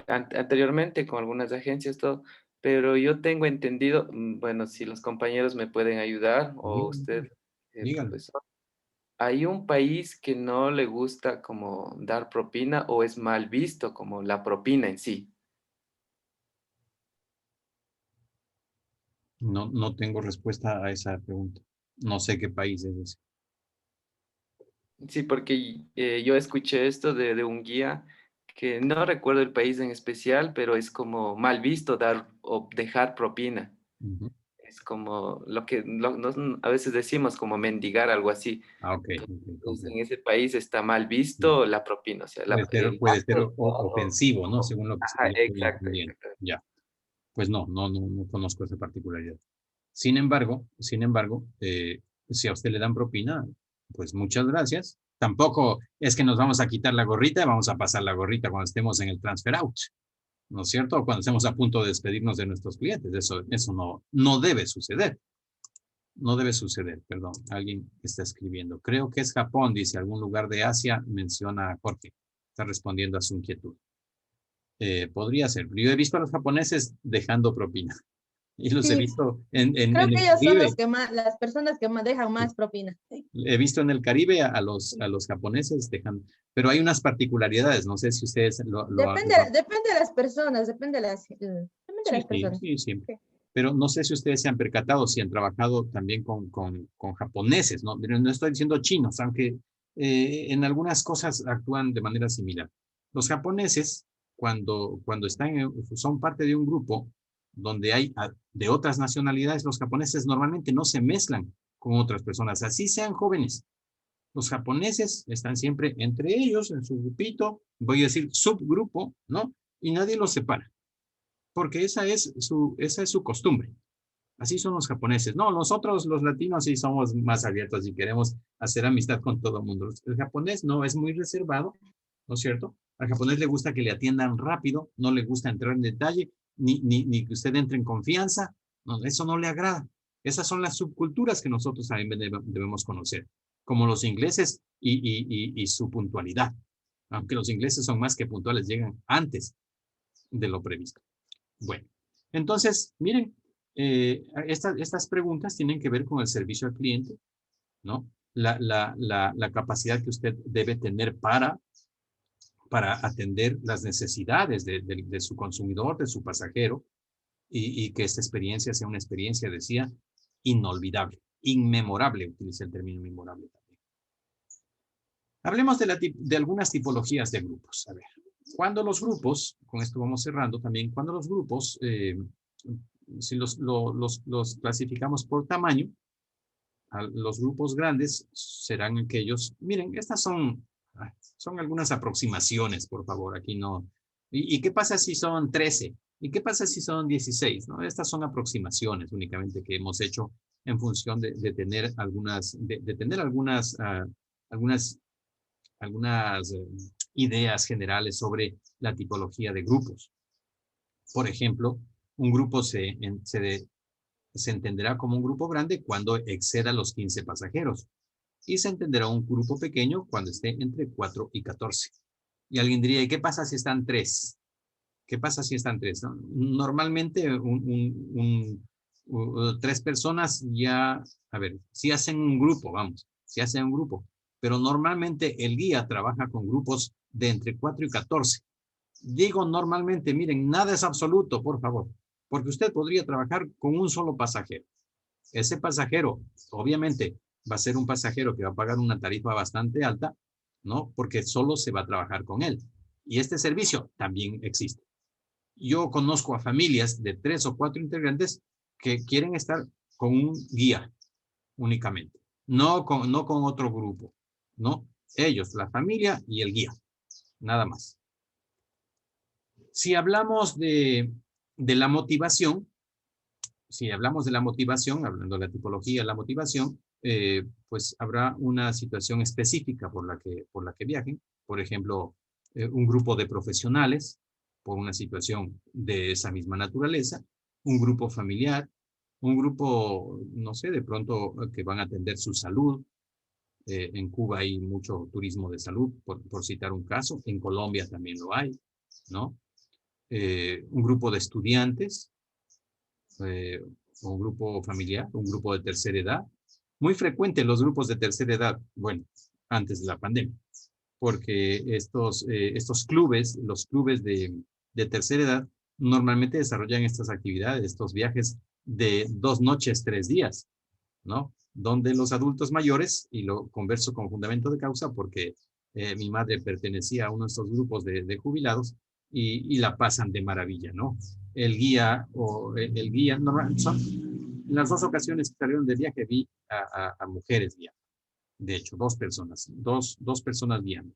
Speaker 5: anteriormente con algunas agencias, todo, pero yo tengo entendido, bueno, si los compañeros me pueden ayudar o
Speaker 1: Díganlo,
Speaker 5: usted,
Speaker 1: díganlo.
Speaker 5: profesor, ¿hay un país que no le gusta como dar propina o es mal visto como la propina en sí?
Speaker 1: No tengo respuesta a esa pregunta. No sé qué país es ese.
Speaker 5: Sí, porque yo escuché esto de un guía que no recuerdo el país en especial, pero es como mal visto dar o dejar propina.
Speaker 1: Ujú.
Speaker 5: Es como lo que a veces decimos como mendigar, algo así.
Speaker 1: Ah, ok, ok,
Speaker 5: Entonces, en
Speaker 1: comprendo.
Speaker 5: ese país está mal
Speaker 1: Ya.
Speaker 5: visto la propina, o sea, el
Speaker 1: Puede ser
Speaker 5: gasto.
Speaker 1: ofensivo, ¿no? Según lo que
Speaker 5: Ajá,
Speaker 1: yo estoy
Speaker 5: exacto,
Speaker 1: entendiendo.
Speaker 5: exacto.
Speaker 1: Ya. Pues no conozco esa particularidad. Sin embargo, si a usted le dan propina, pues muchas gracias. Tampoco es que nos vamos a quitar la gorrita y vamos a pasar la gorrita cuando estemos en el transfer out, ¿no es cierto? O cuando estemos a punto de despedirnos de nuestros clientes. Eso no debe suceder. No debe suceder, perdón. Alguien está escribiendo. Creo que es Japón, dice algún lugar de Asia, menciona a Jorge. Está respondiendo a su inquietud. Podría ser. Yo he visto a los japoneses dejando propina y los he
Speaker 3: Sí,
Speaker 1: visto
Speaker 3: creo
Speaker 1: en
Speaker 3: que
Speaker 1: el
Speaker 3: ellos son los
Speaker 1: Caribe.
Speaker 3: que más, las personas que más dejan
Speaker 1: Sí.
Speaker 3: más propina. Sí.
Speaker 1: He visto en el Caribe a los japoneses dejando, pero hay unas particularidades. No sé si ustedes
Speaker 3: Depende de las personas, depende de
Speaker 1: Sí,
Speaker 3: las personas.
Speaker 1: sí, siempre.
Speaker 3: Sí.
Speaker 1: Pero no sé si ustedes se han percatado, si han trabajado también con japoneses, ¿no? No estoy diciendo chinos, aunque en algunas cosas actúan de manera similar. Los japoneses, cuando son parte de un grupo donde hay de otras nacionalidades, los japoneses normalmente no se mezclan con otras personas, así sean jóvenes. Los japoneses están siempre entre ellos, en su grupito, voy a decir subgrupo, ¿no? Y nadie los separa, porque esa es su costumbre. Así son los japoneses. No, nosotros los latinos sí somos más abiertos y queremos hacer amistad con todo el mundo. El japonés no, es muy reservado, ¿no es cierto? Al japonés le gusta que le atiendan rápido, no le gusta entrar en detalle, ni que usted entre en confianza. No, eso no le agrada. Esas son las subculturas que nosotros también debemos conocer, como los ingleses y su puntualidad. Aunque los ingleses son más que puntuales, llegan antes de lo previsto. Bueno, entonces, miren, estas preguntas tienen que ver con el servicio al cliente, ¿no? La capacidad que usted debe tener para atender las necesidades de su consumidor, de su pasajero, y que esta experiencia sea una experiencia, decía, inolvidable, inmemorable, utilicé el término inmemorable también. Hablemos de algunas tipologías de grupos. A ver, cuando los grupos, con esto vamos cerrando también, cuando los grupos, si los clasificamos por tamaño, los grupos grandes serán aquellos, miren, estas son algunas aproximaciones, por favor, aquí no. ¿Y qué pasa si son 13? ¿Y qué pasa si son 16? ¿No? Estas son aproximaciones únicamente que hemos hecho en función de tener algunas ideas generales sobre la tipología de grupos. Por ejemplo, un grupo se entenderá como un grupo grande cuando exceda los 15 pasajeros y se entenderá un grupo pequeño cuando esté entre 4 y 14. Y alguien diría, ¿y qué pasa si están 3? ¿Qué pasa si están 3? ¿No? Normalmente 3 personas ya, a ver, si hacen un grupo, vamos, si hacen un grupo, pero normalmente el guía trabaja con grupos de entre 4 y 14. Digo normalmente, miren, nada es absoluto, por favor, porque usted podría trabajar con un solo pasajero. Ese pasajero, obviamente, va a ser un pasajero que va a pagar una tarifa bastante alta, ¿no? Porque solo se va a trabajar con él. Y este servicio también existe. Yo conozco a familias de 3 o 4 integrantes que quieren estar con un guía únicamente, no con otro grupo, ¿no? Ellos, la familia y el guía, nada más. Si hablamos de la motivación, hablando de la tipología de la motivación, pues habrá una situación específica por la que viajen. Por ejemplo, un grupo de profesionales por una situación de esa misma naturaleza, un grupo familiar, un grupo, no sé, de pronto que van a atender su salud. En Cuba hay mucho turismo de salud, por citar un caso. En Colombia también lo hay, ¿no? Un grupo de estudiantes, un grupo familiar, un grupo de tercera edad. Muy frecuente los grupos de tercera edad, bueno, antes de la pandemia, porque estos clubes, los clubes de tercera edad, normalmente desarrollan estas actividades, estos viajes de 2 noches, 3 días, ¿no? Donde los adultos mayores, y lo converso con fundamento de causa porque mi madre pertenecía a uno de estos grupos de jubilados y la pasan de maravilla, ¿no? El guía, en las 2 ocasiones que salieron de viaje vi a mujeres guiando. De hecho, 2 personas, dos personas guiando.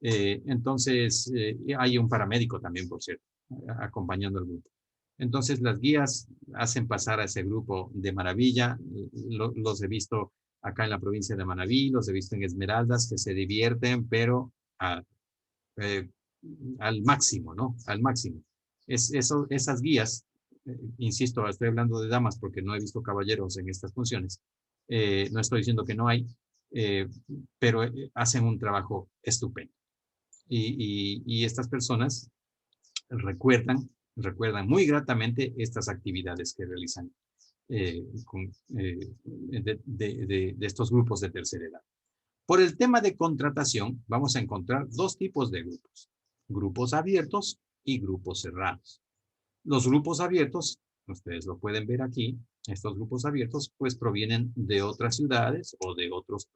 Speaker 1: Entonces, hay un paramédico también, por cierto, acompañando al grupo. Entonces, las guías hacen pasar a ese grupo de maravilla. Los he visto acá en la provincia de Manabí, los he visto en Esmeraldas, que se divierten, pero al máximo, ¿no? Al máximo. Esas guías, insisto, estoy hablando de damas porque no he visto caballeros en estas funciones. No estoy diciendo que no hay, pero hacen un trabajo estupendo. Y estas personas recuerdan muy gratamente estas actividades que realizan de estos grupos de tercera edad. Por el tema de contratación, vamos a encontrar 2 tipos de grupos: grupos abiertos y grupos cerrados. Los grupos abiertos, ustedes lo pueden ver aquí, estos grupos abiertos pues provienen de otras ciudades o de otros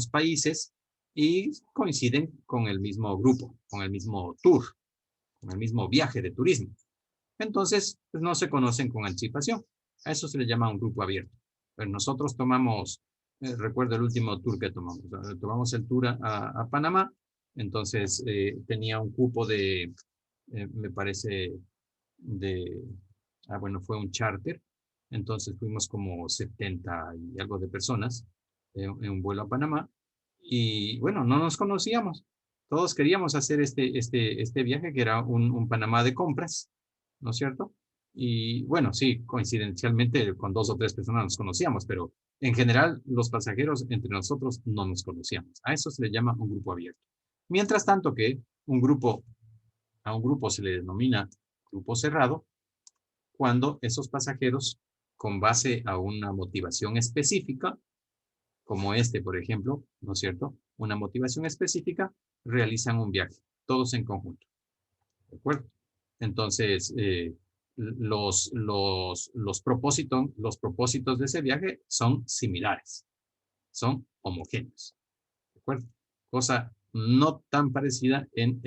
Speaker 1: países, y coinciden con el mismo grupo, con el mismo tour, con el mismo viaje de turismo. Entonces, pues no se conocen con anticipación. A eso se le llama un grupo abierto. Pero nosotros tomamos, recuerdo el último tour que tomamos. Tomamos el tour a Panamá. Entonces, tenía un cupo de, me parece, bueno, fue un charter. Entonces, fuimos como 70 y algo de personas en un vuelo a Panamá. Y bueno, no nos conocíamos. Todos queríamos hacer este viaje, que era un Panamá de compras, ¿no es cierto? Y bueno, sí, coincidencialmente con 2 o 3 personas nos conocíamos, pero en general los pasajeros entre nosotros no nos conocíamos. A eso se le llama un grupo abierto. Mientras tanto que a un grupo se le denomina grupo cerrado cuando esos pasajeros, con base a una motivación específica, como por ejemplo, ¿no es cierto? Una motivación específica, realizan un viaje, todos en conjunto. ¿De acuerdo? Entonces, los propósitos de ese viaje son similares, son homogéneos. ¿De acuerdo? Cosa no tan parecida en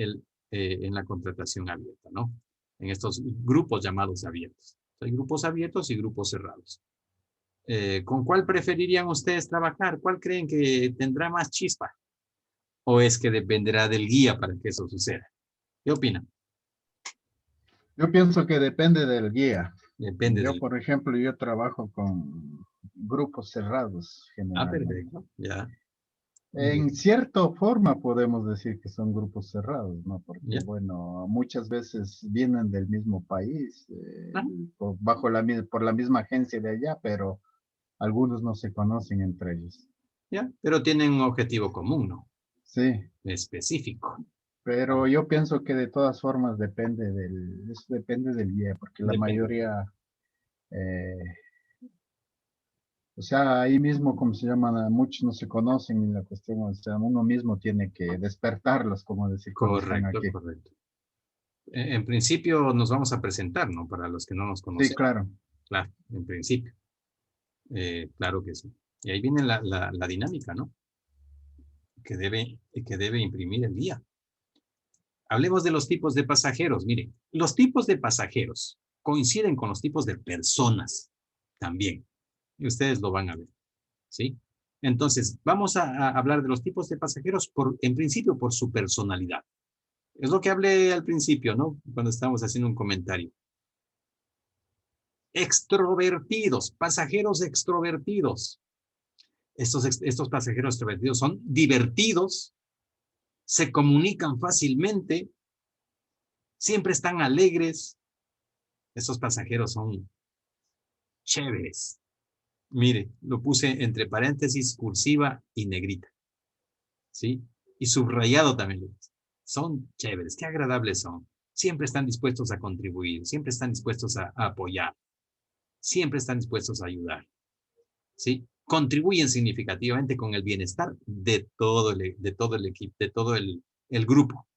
Speaker 1: la contratación abierta, ¿no? En estos grupos llamados abiertos. Hay grupos abiertos y grupos cerrados. ¿Con cuál preferirían ustedes trabajar? ¿Cuál creen que tendrá más chispa? ¿O es que dependerá del guía para que eso suceda? ¿Qué opinan?
Speaker 4: Yo pienso que depende del guía.
Speaker 1: Depende
Speaker 4: Yo,
Speaker 1: del...
Speaker 4: por ejemplo, yo trabajo con grupos cerrados generalmente.
Speaker 1: perfecto. Ya.
Speaker 4: En cierta forma podemos decir que son grupos cerrados, ¿no? Porque,
Speaker 1: Ya.
Speaker 4: bueno, muchas veces vienen del mismo país,
Speaker 1: Ah,
Speaker 4: por la misma agencia de allá, pero algunos no se conocen entre ellos.
Speaker 1: ya. Pero tienen un objetivo común, ¿no?
Speaker 4: Sí,
Speaker 1: Específico.
Speaker 4: pero yo pienso que de todas formas depende del guía, porque la
Speaker 1: Depende.
Speaker 4: mayoría, eh, o sea, ahí mismo, como se llaman, muchos no se conocen y la cuestión, o sea, uno mismo tiene que despertarlos, como decir, cuando están
Speaker 1: Correcto,
Speaker 4: aquí.
Speaker 1: correcto. En principio nos vamos a presentar, ¿no? Para los que no nos
Speaker 4: Sí,
Speaker 1: conocen.
Speaker 4: claro.
Speaker 1: Claro, en principio. Claro que sí. Y ahí viene la dinámica, ¿no? Que debe imprimir el guía. Hablemos de los tipos de pasajeros. Miren, los tipos de pasajeros coinciden con los tipos de personas también. Y ustedes lo van a ver, ¿sí? Entonces, vamos a hablar de los tipos de pasajeros en principio por su personalidad. Es lo que hablé al principio, ¿no? Cuando estábamos haciendo un comentario. Extrovertidos, pasajeros extrovertidos. Estos pasajeros extrovertidos son divertidos, se comunican fácilmente, siempre están alegres. Estos pasajeros son chéveres. Mire, lo puse entre paréntesis, cursiva y negrita. ¿Sí? Y subrayado también. Son chéveres, qué agradables son. Siempre están dispuestos a contribuir, siempre están dispuestos a apoyar, siempre están dispuestos a ayudar. ¿Sí? Contribuyen significativamente con el bienestar de todo el equipo, de todo el grupo.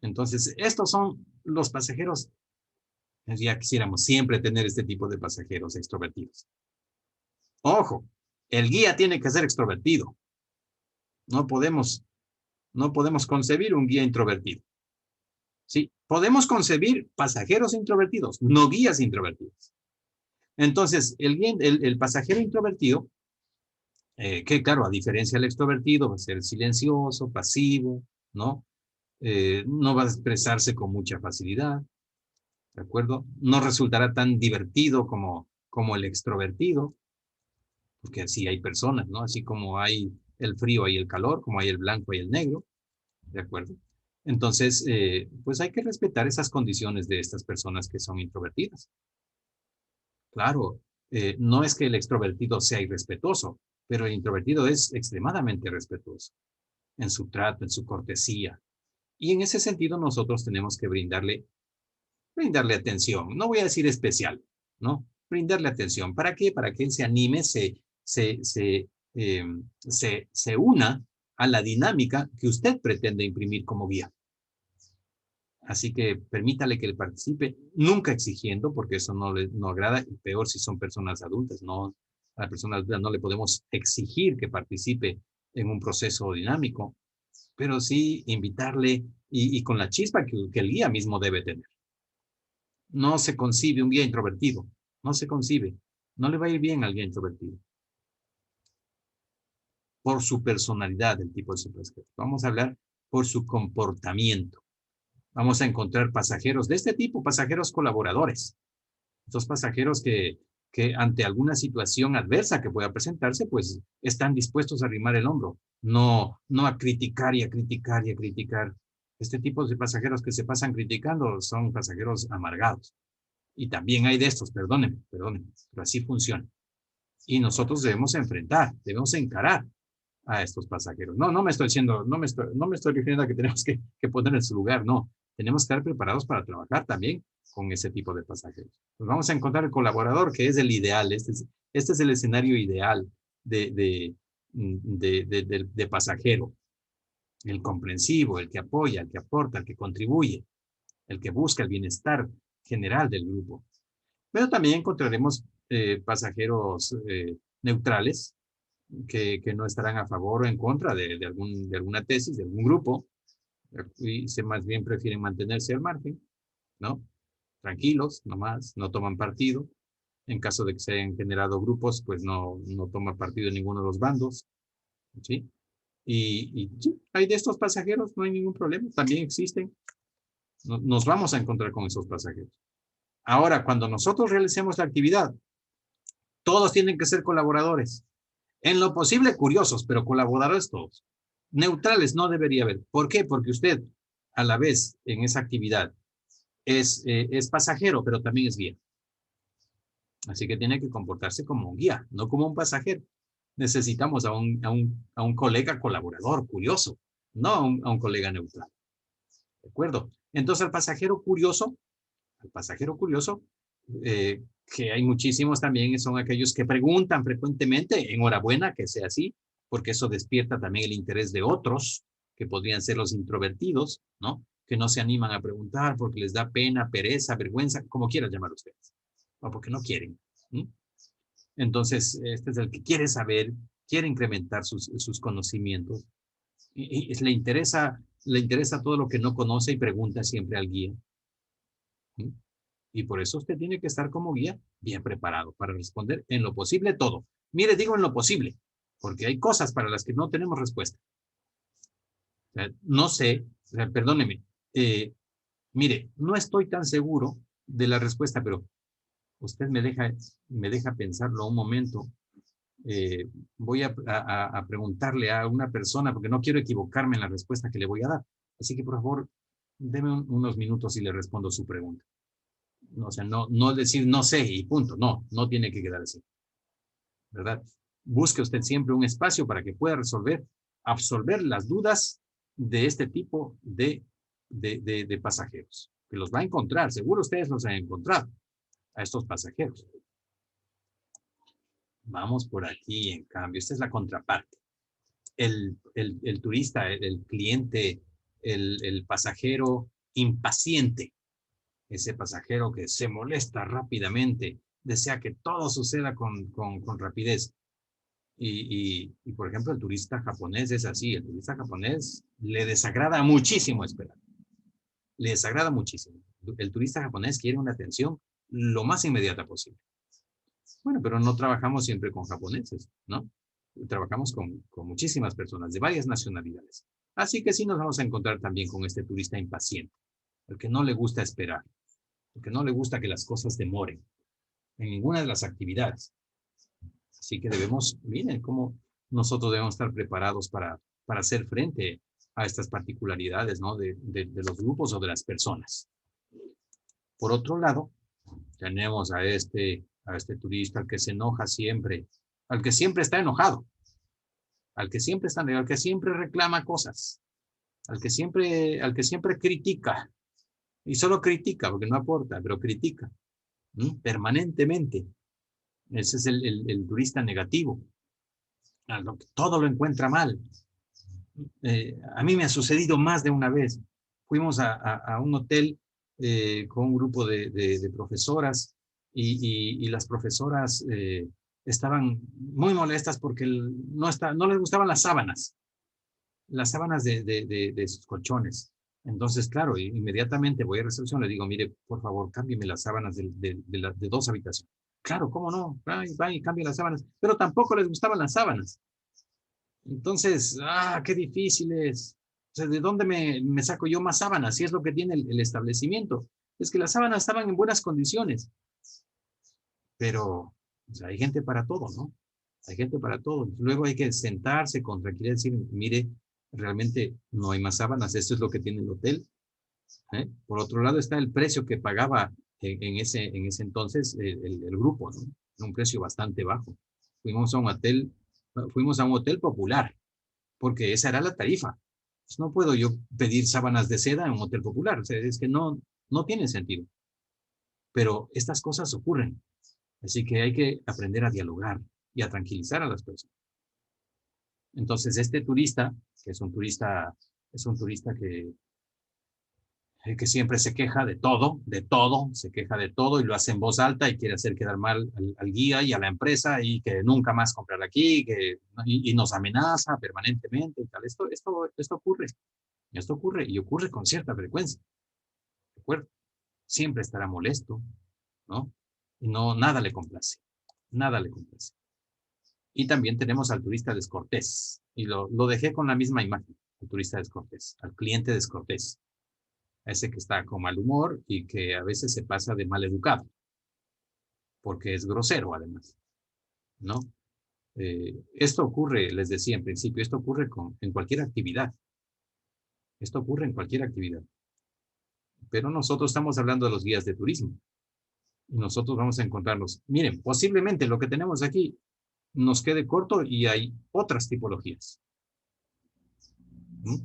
Speaker 1: Entonces, estos son los pasajeros. Ya quisiéramos siempre tener este tipo de pasajeros extrovertidos. Ojo, el guía tiene que ser extrovertido. No podemos concebir un guía introvertido. ¿Sí? Podemos concebir pasajeros introvertidos, no guías introvertidos. Entonces, el pasajero introvertido, que claro, a diferencia del extrovertido, va a ser silencioso, pasivo, ¿no? No va a expresarse con mucha facilidad, ¿de acuerdo? No resultará tan divertido como el extrovertido, porque así hay personas, ¿no? Así como hay el frío y el calor, como hay el blanco y el negro, ¿de acuerdo? Entonces, pues hay que respetar esas condiciones de estas personas que son introvertidas. Claro, no es que el extrovertido sea irrespetuoso, pero el introvertido es extremadamente respetuoso en su trato, en su cortesía. Y en ese sentido nosotros tenemos que brindarle atención. No voy a decir especial, ¿no? Brindarle atención. ¿Para qué? Para que él se anime, se una a la dinámica que usted pretende imprimir como guía. Así que permítale que él participe, nunca exigiendo, porque eso no agrada, y peor si son personas adultas, no, a la persona adulta no le podemos exigir que participe en un proceso dinámico, pero sí invitarle y con la chispa que el guía mismo debe tener. No se concibe un guía introvertido, no se concibe. No le va a ir bien al guía introvertido. Por su personalidad, el tipo de su pasajero. Vamos a hablar por su comportamiento. Vamos a encontrar pasajeros de este tipo, pasajeros colaboradores. Estos pasajeros que ante alguna situación adversa que pueda presentarse, pues están dispuestos a arrimar el hombro, no a criticar y a criticar y a criticar. Este tipo de pasajeros que se pasan criticando son pasajeros amargados. Y también hay de estos, perdónenme, pero así funciona. Y nosotros debemos enfrentar, debemos encarar a estos pasajeros. No me estoy refiriendo a que tenemos que poner en su lugar, no. Tenemos que estar preparados para trabajar también con ese tipo de pasajeros. Pues vamos a encontrar el colaborador, que es el ideal. Este es el escenario ideal de pasajero. El comprensivo, el que apoya, el que aporta, el que contribuye, el que busca el bienestar general del grupo. Pero también encontraremos pasajeros neutrales que no estarán a favor o en contra de alguna tesis, de algún grupo, y más bien prefieren mantenerse al margen, ¿no? Tranquilos, nomás, no toman partido. En caso de que se hayan generado grupos, pues no toma partido en ninguno de los bandos, ¿sí? Y sí, hay de estos pasajeros, no hay ningún problema, también existen. Nos vamos a encontrar con esos pasajeros. Ahora, cuando nosotros realicemos la actividad, todos tienen que ser colaboradores. En lo posible, curiosos, pero colaboradores todos. Neutrales no debería haber. ¿Por qué? Porque usted, a la vez, en esa actividad, es pasajero, pero también es guía. Así que tiene que comportarse como un guía, no como un pasajero. Necesitamos a un colega colaborador, curioso, no a un colega neutral. ¿De acuerdo? Entonces, al pasajero curioso, que hay muchísimos también, son aquellos que preguntan frecuentemente, enhorabuena que sea así, porque eso despierta también el interés de otros, que podrían ser los introvertidos, ¿no? Que no se animan a preguntar porque les da pena, pereza, vergüenza, como quieran llamar ustedes, o porque no quieren. ¿Sí? Entonces, este es el que quiere saber, quiere incrementar sus conocimientos, y le interesa todo lo que no conoce y pregunta siempre al guía. ¿Sí? Y por eso usted tiene que estar como guía bien preparado para responder en lo posible todo. Mire, digo en lo posible, porque hay cosas para las que no tenemos respuesta. O sea, no sé, o sea, perdóneme, mire, no estoy tan seguro de la respuesta, pero usted me deja pensarlo un momento. Voy a preguntarle a una persona, porque no quiero equivocarme en la respuesta que le voy a dar. Así que, por favor, deme unos minutos y le respondo su pregunta. O sea, no decir no sé y punto. No tiene que quedar así. ¿Verdad? Busque usted siempre un espacio para que pueda absorber las dudas de este tipo de pasajeros. Que los va a encontrar. Seguro ustedes los han encontrado a estos pasajeros. Vamos por aquí, en cambio. Esta es la contraparte. El turista, el cliente, el pasajero impaciente. Ese pasajero que se molesta rápidamente, desea que todo suceda con rapidez. Y, por ejemplo, el turista japonés es así. El turista japonés le desagrada muchísimo esperar. Le desagrada muchísimo. El turista japonés quiere una atención lo más inmediata posible. Bueno, pero no trabajamos siempre con japoneses, ¿no? Trabajamos con muchísimas personas de varias nacionalidades. Así que sí nos vamos a encontrar también con este turista impaciente, el que no le gusta esperar, el que no le gusta que las cosas demoren en ninguna de las actividades. Así que miren cómo nosotros debemos estar preparados para hacer frente a estas particularidades, ¿no? de los grupos o de las personas. Por otro lado, tenemos a este turista que se enoja siempre, al que siempre está enojado, al que siempre reclama cosas, al que siempre critica, y solo critica porque no aporta, pero critica permanentemente. Ese es el turista negativo, todo lo encuentra mal. A mí me ha sucedido más de una vez. Fuimos a un hotel con un grupo de profesoras y las profesoras estaban muy molestas porque no les gustaban las sábanas de sus colchones. Entonces, claro, inmediatamente voy a recepción, le digo, mire, por favor, cámbieme las sábanas de 2 habitaciones. Claro, ¿cómo no? Va y cambia las sábanas, pero tampoco les gustaban las sábanas. Entonces, qué difícil es. O sea, ¿de dónde me saco yo más sábanas? Si es lo que tiene el establecimiento. Es que las sábanas estaban en buenas condiciones. Pero o sea, hay gente para todo, ¿no? Hay gente para todo. Luego hay que sentarse con tranquilidad y decir, mire, realmente no hay más sábanas, esto es lo que tiene el hotel. ¿Eh? Por otro lado está el precio que pagaba en ese entonces el grupo, ¿no? Era un precio bastante bajo. Fuimos a un hotel popular, porque esa era la tarifa. Pues no puedo yo pedir sábanas de seda en un hotel popular, o sea, es que no tiene sentido. Pero estas cosas ocurren, así que hay que aprender a dialogar y a tranquilizar a las personas. Entonces, este turista, que es un turista que siempre se queja de todo, se queja de todo y lo hace en voz alta y quiere hacer quedar mal al guía y a la empresa y que nunca más comprar aquí y nos amenaza permanentemente y tal. Esto ocurre y ocurre con cierta frecuencia. ¿De acuerdo? Siempre estará molesto, ¿no? Y nada le complace, nada le complace. Y también tenemos al turista descortés y lo dejé con la misma imagen, el turista descortés, al cliente descortés. Ese que está con mal humor y que a veces se pasa de mal educado, porque es grosero además, ¿no? Esto ocurre, les decía en principio, esto ocurre en cualquier actividad. Esto ocurre en cualquier actividad. Pero nosotros estamos hablando de los guías de turismo. Y nosotros vamos a encontrarlos. Miren, posiblemente lo que tenemos aquí nos quede corto y hay otras tipologías. ¿Mm?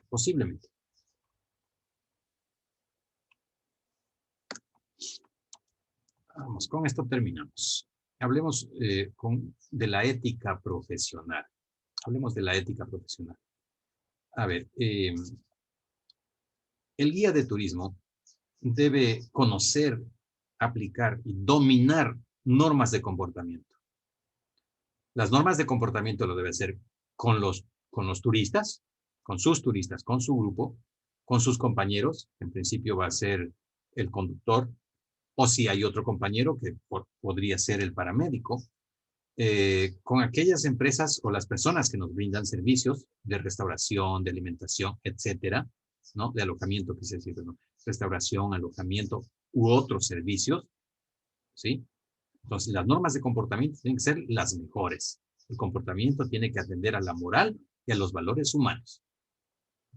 Speaker 1: Posiblemente. Vamos, con esto terminamos. Hablemos de la ética profesional. Hablemos de la ética profesional. A ver, el guía de turismo debe conocer, aplicar y dominar normas de comportamiento. Las normas de comportamiento lo debe hacer con los turistas, con sus turistas, con su grupo, con sus compañeros, en principio va a ser el conductor, o si hay otro compañero que podría ser el paramédico, con aquellas empresas o las personas que nos brindan servicios de restauración, de alimentación, etcétera, ¿no? De alojamiento, que se dice, ¿no? Restauración, alojamiento u otros servicios, ¿sí? Entonces, las normas de comportamiento tienen que ser las mejores. El comportamiento tiene que atender a la moral y a los valores humanos.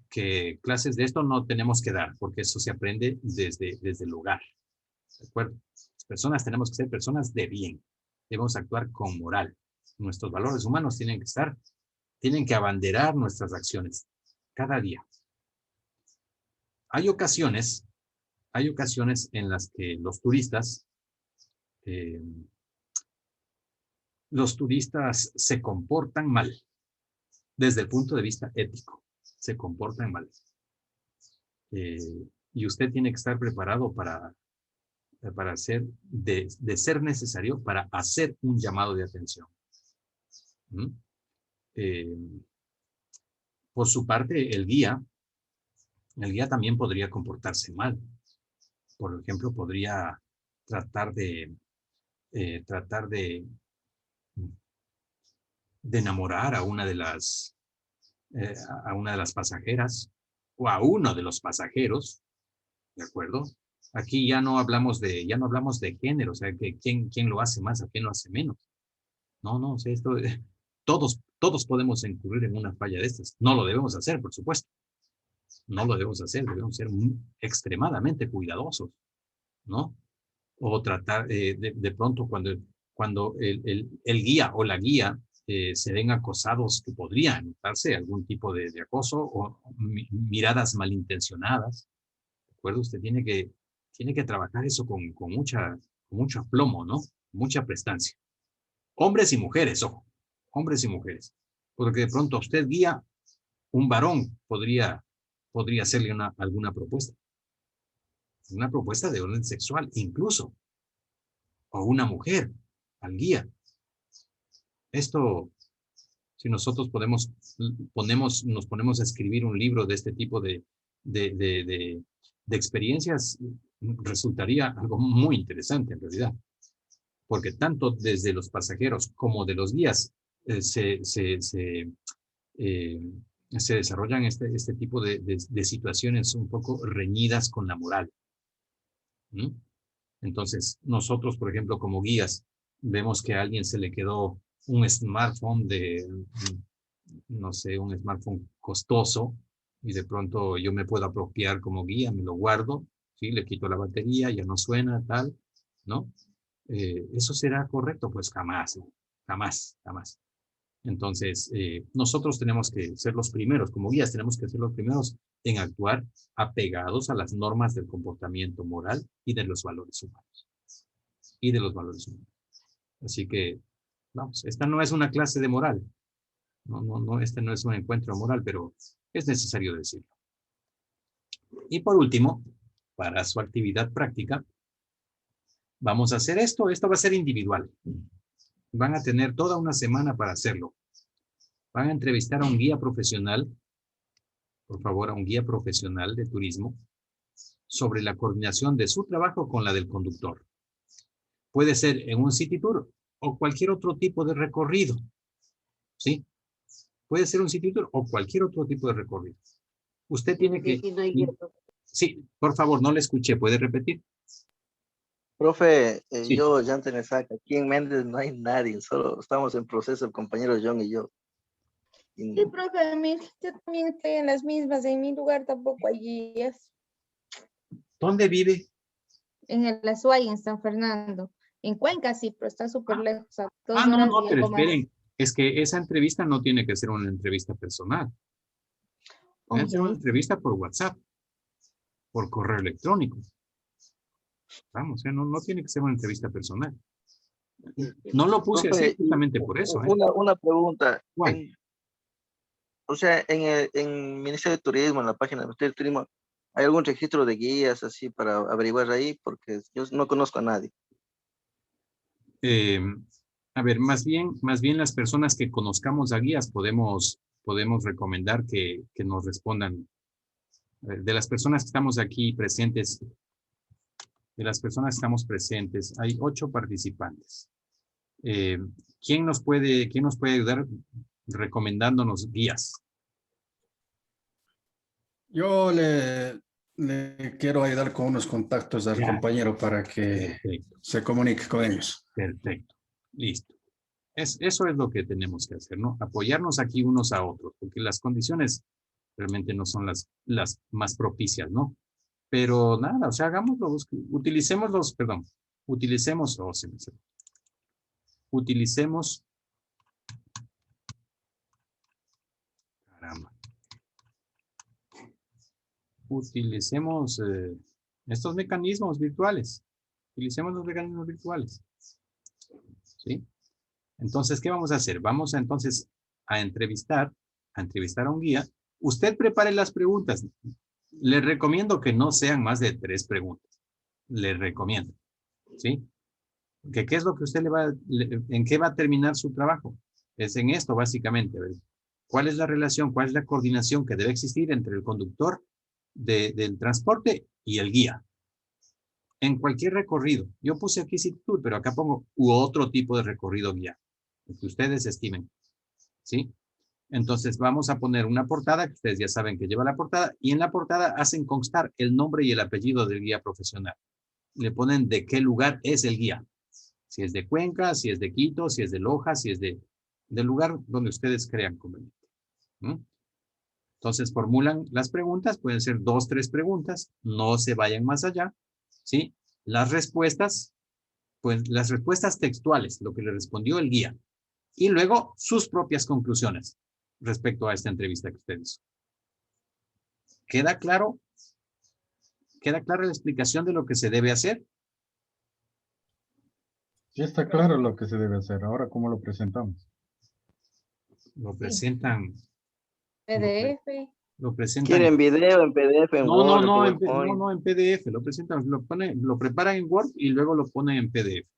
Speaker 1: Que clases de esto no tenemos que dar, porque eso se aprende desde el hogar. ¿De acuerdo? Las personas tenemos que ser personas de bien. Debemos actuar con moral. Nuestros valores humanos tienen que abanderar nuestras acciones cada día. Hay ocasiones en las que los turistas se comportan mal, desde el punto de vista ético, se comportan mal. Y usted tiene que estar preparado para hacer, de ser necesario, para hacer un llamado de atención. Por su parte, el guía también podría comportarse mal. Por ejemplo, podría tratar de enamorar a una de las pasajeras o a uno de los pasajeros, ¿de acuerdo? Aquí ya no hablamos de género, o sea, que quién lo hace más, a quién lo hace menos. No, o sea, todos podemos incurrir en una falla de estas. No lo debemos hacer, por supuesto. No lo debemos hacer, debemos ser extremadamente cuidadosos, ¿no? O tratar, de pronto, cuando el guía o la guía se ven acosados, que podría notarse algún tipo de acoso o miradas malintencionadas, ¿de acuerdo? Usted tiene que trabajar eso con mucho aplomo, ¿no? Mucha prestancia. Hombres y mujeres, ojo, hombres y mujeres. Porque de pronto usted guía, un varón podría hacerle alguna propuesta. Una propuesta de orden sexual, incluso. O una mujer al guía. Esto, si nosotros nos ponemos a escribir un libro de este tipo de experiencias, resultaría algo muy interesante en realidad, porque tanto desde los pasajeros como de los guías eh, se desarrollan este tipo de situaciones un poco reñidas con la moral. ¿Mm? Entonces, nosotros, por ejemplo, como guías, vemos que a alguien se le quedó un smartphone no sé, un smartphone costoso, y de pronto yo me puedo apropiar como guía, me lo guardo, ¿sí? Le quito la batería, ya no suena, tal, ¿no? ¿Eso será correcto? Pues jamás, ¿no? Jamás, jamás. Entonces, nosotros tenemos que ser los primeros, como guías, tenemos que ser los primeros en actuar apegados a las normas del comportamiento moral y de los valores humanos. Y de los valores humanos. Así que, vamos, esta no es una clase de moral. No, este no es un encuentro moral, pero es necesario decirlo. Y por último, para su actividad práctica, vamos a hacer esto. Esto va a ser individual. Van a tener toda una semana para hacerlo. Van a entrevistar a un guía profesional, por favor, a un guía profesional de turismo, sobre la coordinación de su trabajo con la del conductor. Puede ser en un city tour o cualquier otro tipo de recorrido, ¿sí? Puede ser un city tour o cualquier otro tipo de recorrido. Usted tiene que... Sí, por favor, no le escuché. ¿Puede repetir?
Speaker 2: Profe,
Speaker 1: Sí.
Speaker 2: yo, Yante Mesaca, aquí en Méndez no hay nadie, solo estamos en proceso, el compañero John y yo. Y
Speaker 3: Sí, profe, yo también estoy en las mismas. En mi lugar tampoco hay guías.
Speaker 1: ¿Dónde vive?
Speaker 3: En el Azuay, en San Fernando. En Cuenca sí, pero está súper lejos, a 2
Speaker 1: No,
Speaker 3: horas
Speaker 1: no,
Speaker 3: y
Speaker 1: pero
Speaker 3: algo más.
Speaker 1: esperen. Es que esa entrevista no tiene que ser una entrevista personal. Debe ser una
Speaker 3: Ok.
Speaker 1: entrevista por WhatsApp, por correo electrónico. Vamos, no tiene que ser una entrevista personal. No lo puse así
Speaker 2: profe,
Speaker 1: justamente por eso.
Speaker 2: una pregunta.
Speaker 1: ¿Cuál?
Speaker 2: O sea, en el Ministerio de Turismo, en la página del Ministerio de Turismo, ¿hay algún registro de guías así para averiguar ahí? Porque yo no conozco a nadie.
Speaker 1: Eh, a ver, más bien las personas que conozcamos a guías podemos recomendar que nos respondan. De las personas que estamos aquí presentes, hay 8 participantes. Eh, ¿quién nos puede ayudar recomendándonos guías?
Speaker 6: Yo le quiero ayudar con unos contactos al
Speaker 1: Ya.
Speaker 6: compañero para que
Speaker 1: Perfecto,
Speaker 6: se comunique con ellos.
Speaker 1: perfecto. Listo. Eso es lo que tenemos que hacer, ¿no? Apoyarnos aquí unos a otros, porque las condiciones realmente no son las más propicias, ¿no? Pero nada, o sea, hagámoslo, utilicemos, caramba, utilicemos estos mecanismos virtuales. Utilicemos los mecanismos virtuales. ¿Sí? Entonces, ¿qué vamos a hacer? Vamos entonces a entrevistar a un guía. Usted prepare las preguntas. Le recomiendo que no sean más de 3 preguntas. Le recomiendo. ¿Sí? ¿Qué es lo que usted en qué va a terminar su trabajo? Es en esto, básicamente. ¿Verdad? ¿Cuál es la relación, cuál es la coordinación que debe existir entre el conductor del transporte y el guía? En cualquier recorrido. Yo puse aquí City Tour, pero acá pongo u otro tipo de recorrido guía, lo que ustedes estimen. ¿Sí? Entonces vamos a poner una portada, que ustedes ya saben que lleva la portada, y en la portada hacen constar el nombre y el apellido del guía profesional. Le ponen de qué lugar es el guía. Si es de Cuenca, si es de Quito, si es de Loja, si es del lugar donde ustedes crean conveniente. ¿Mm? Entonces formulan las preguntas, pueden ser 2, 3 preguntas, no se vayan más allá, ¿sí? Las respuestas, pues las respuestas textuales, lo que le respondió el guía, y luego sus propias conclusiones respecto a esta entrevista que usted hizo. ¿Queda claro? ¿Queda clara la explicación de lo que se debe hacer?
Speaker 4: Ya está claro lo que se debe hacer. Ahora, ¿cómo lo presentamos?
Speaker 1: Lo
Speaker 3: Sí.
Speaker 1: presentan.
Speaker 3: PDF.
Speaker 1: Lo presentan.
Speaker 2: ¿Quieren video en PDF, en Word, en PowerPoint?
Speaker 1: No, en PDF, lo presentan, lo preparan en Word y luego lo ponen en PDF.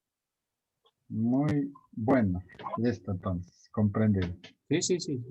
Speaker 4: Muy bueno. Listo, entonces, comprendido.
Speaker 1: Sí, sí, sí.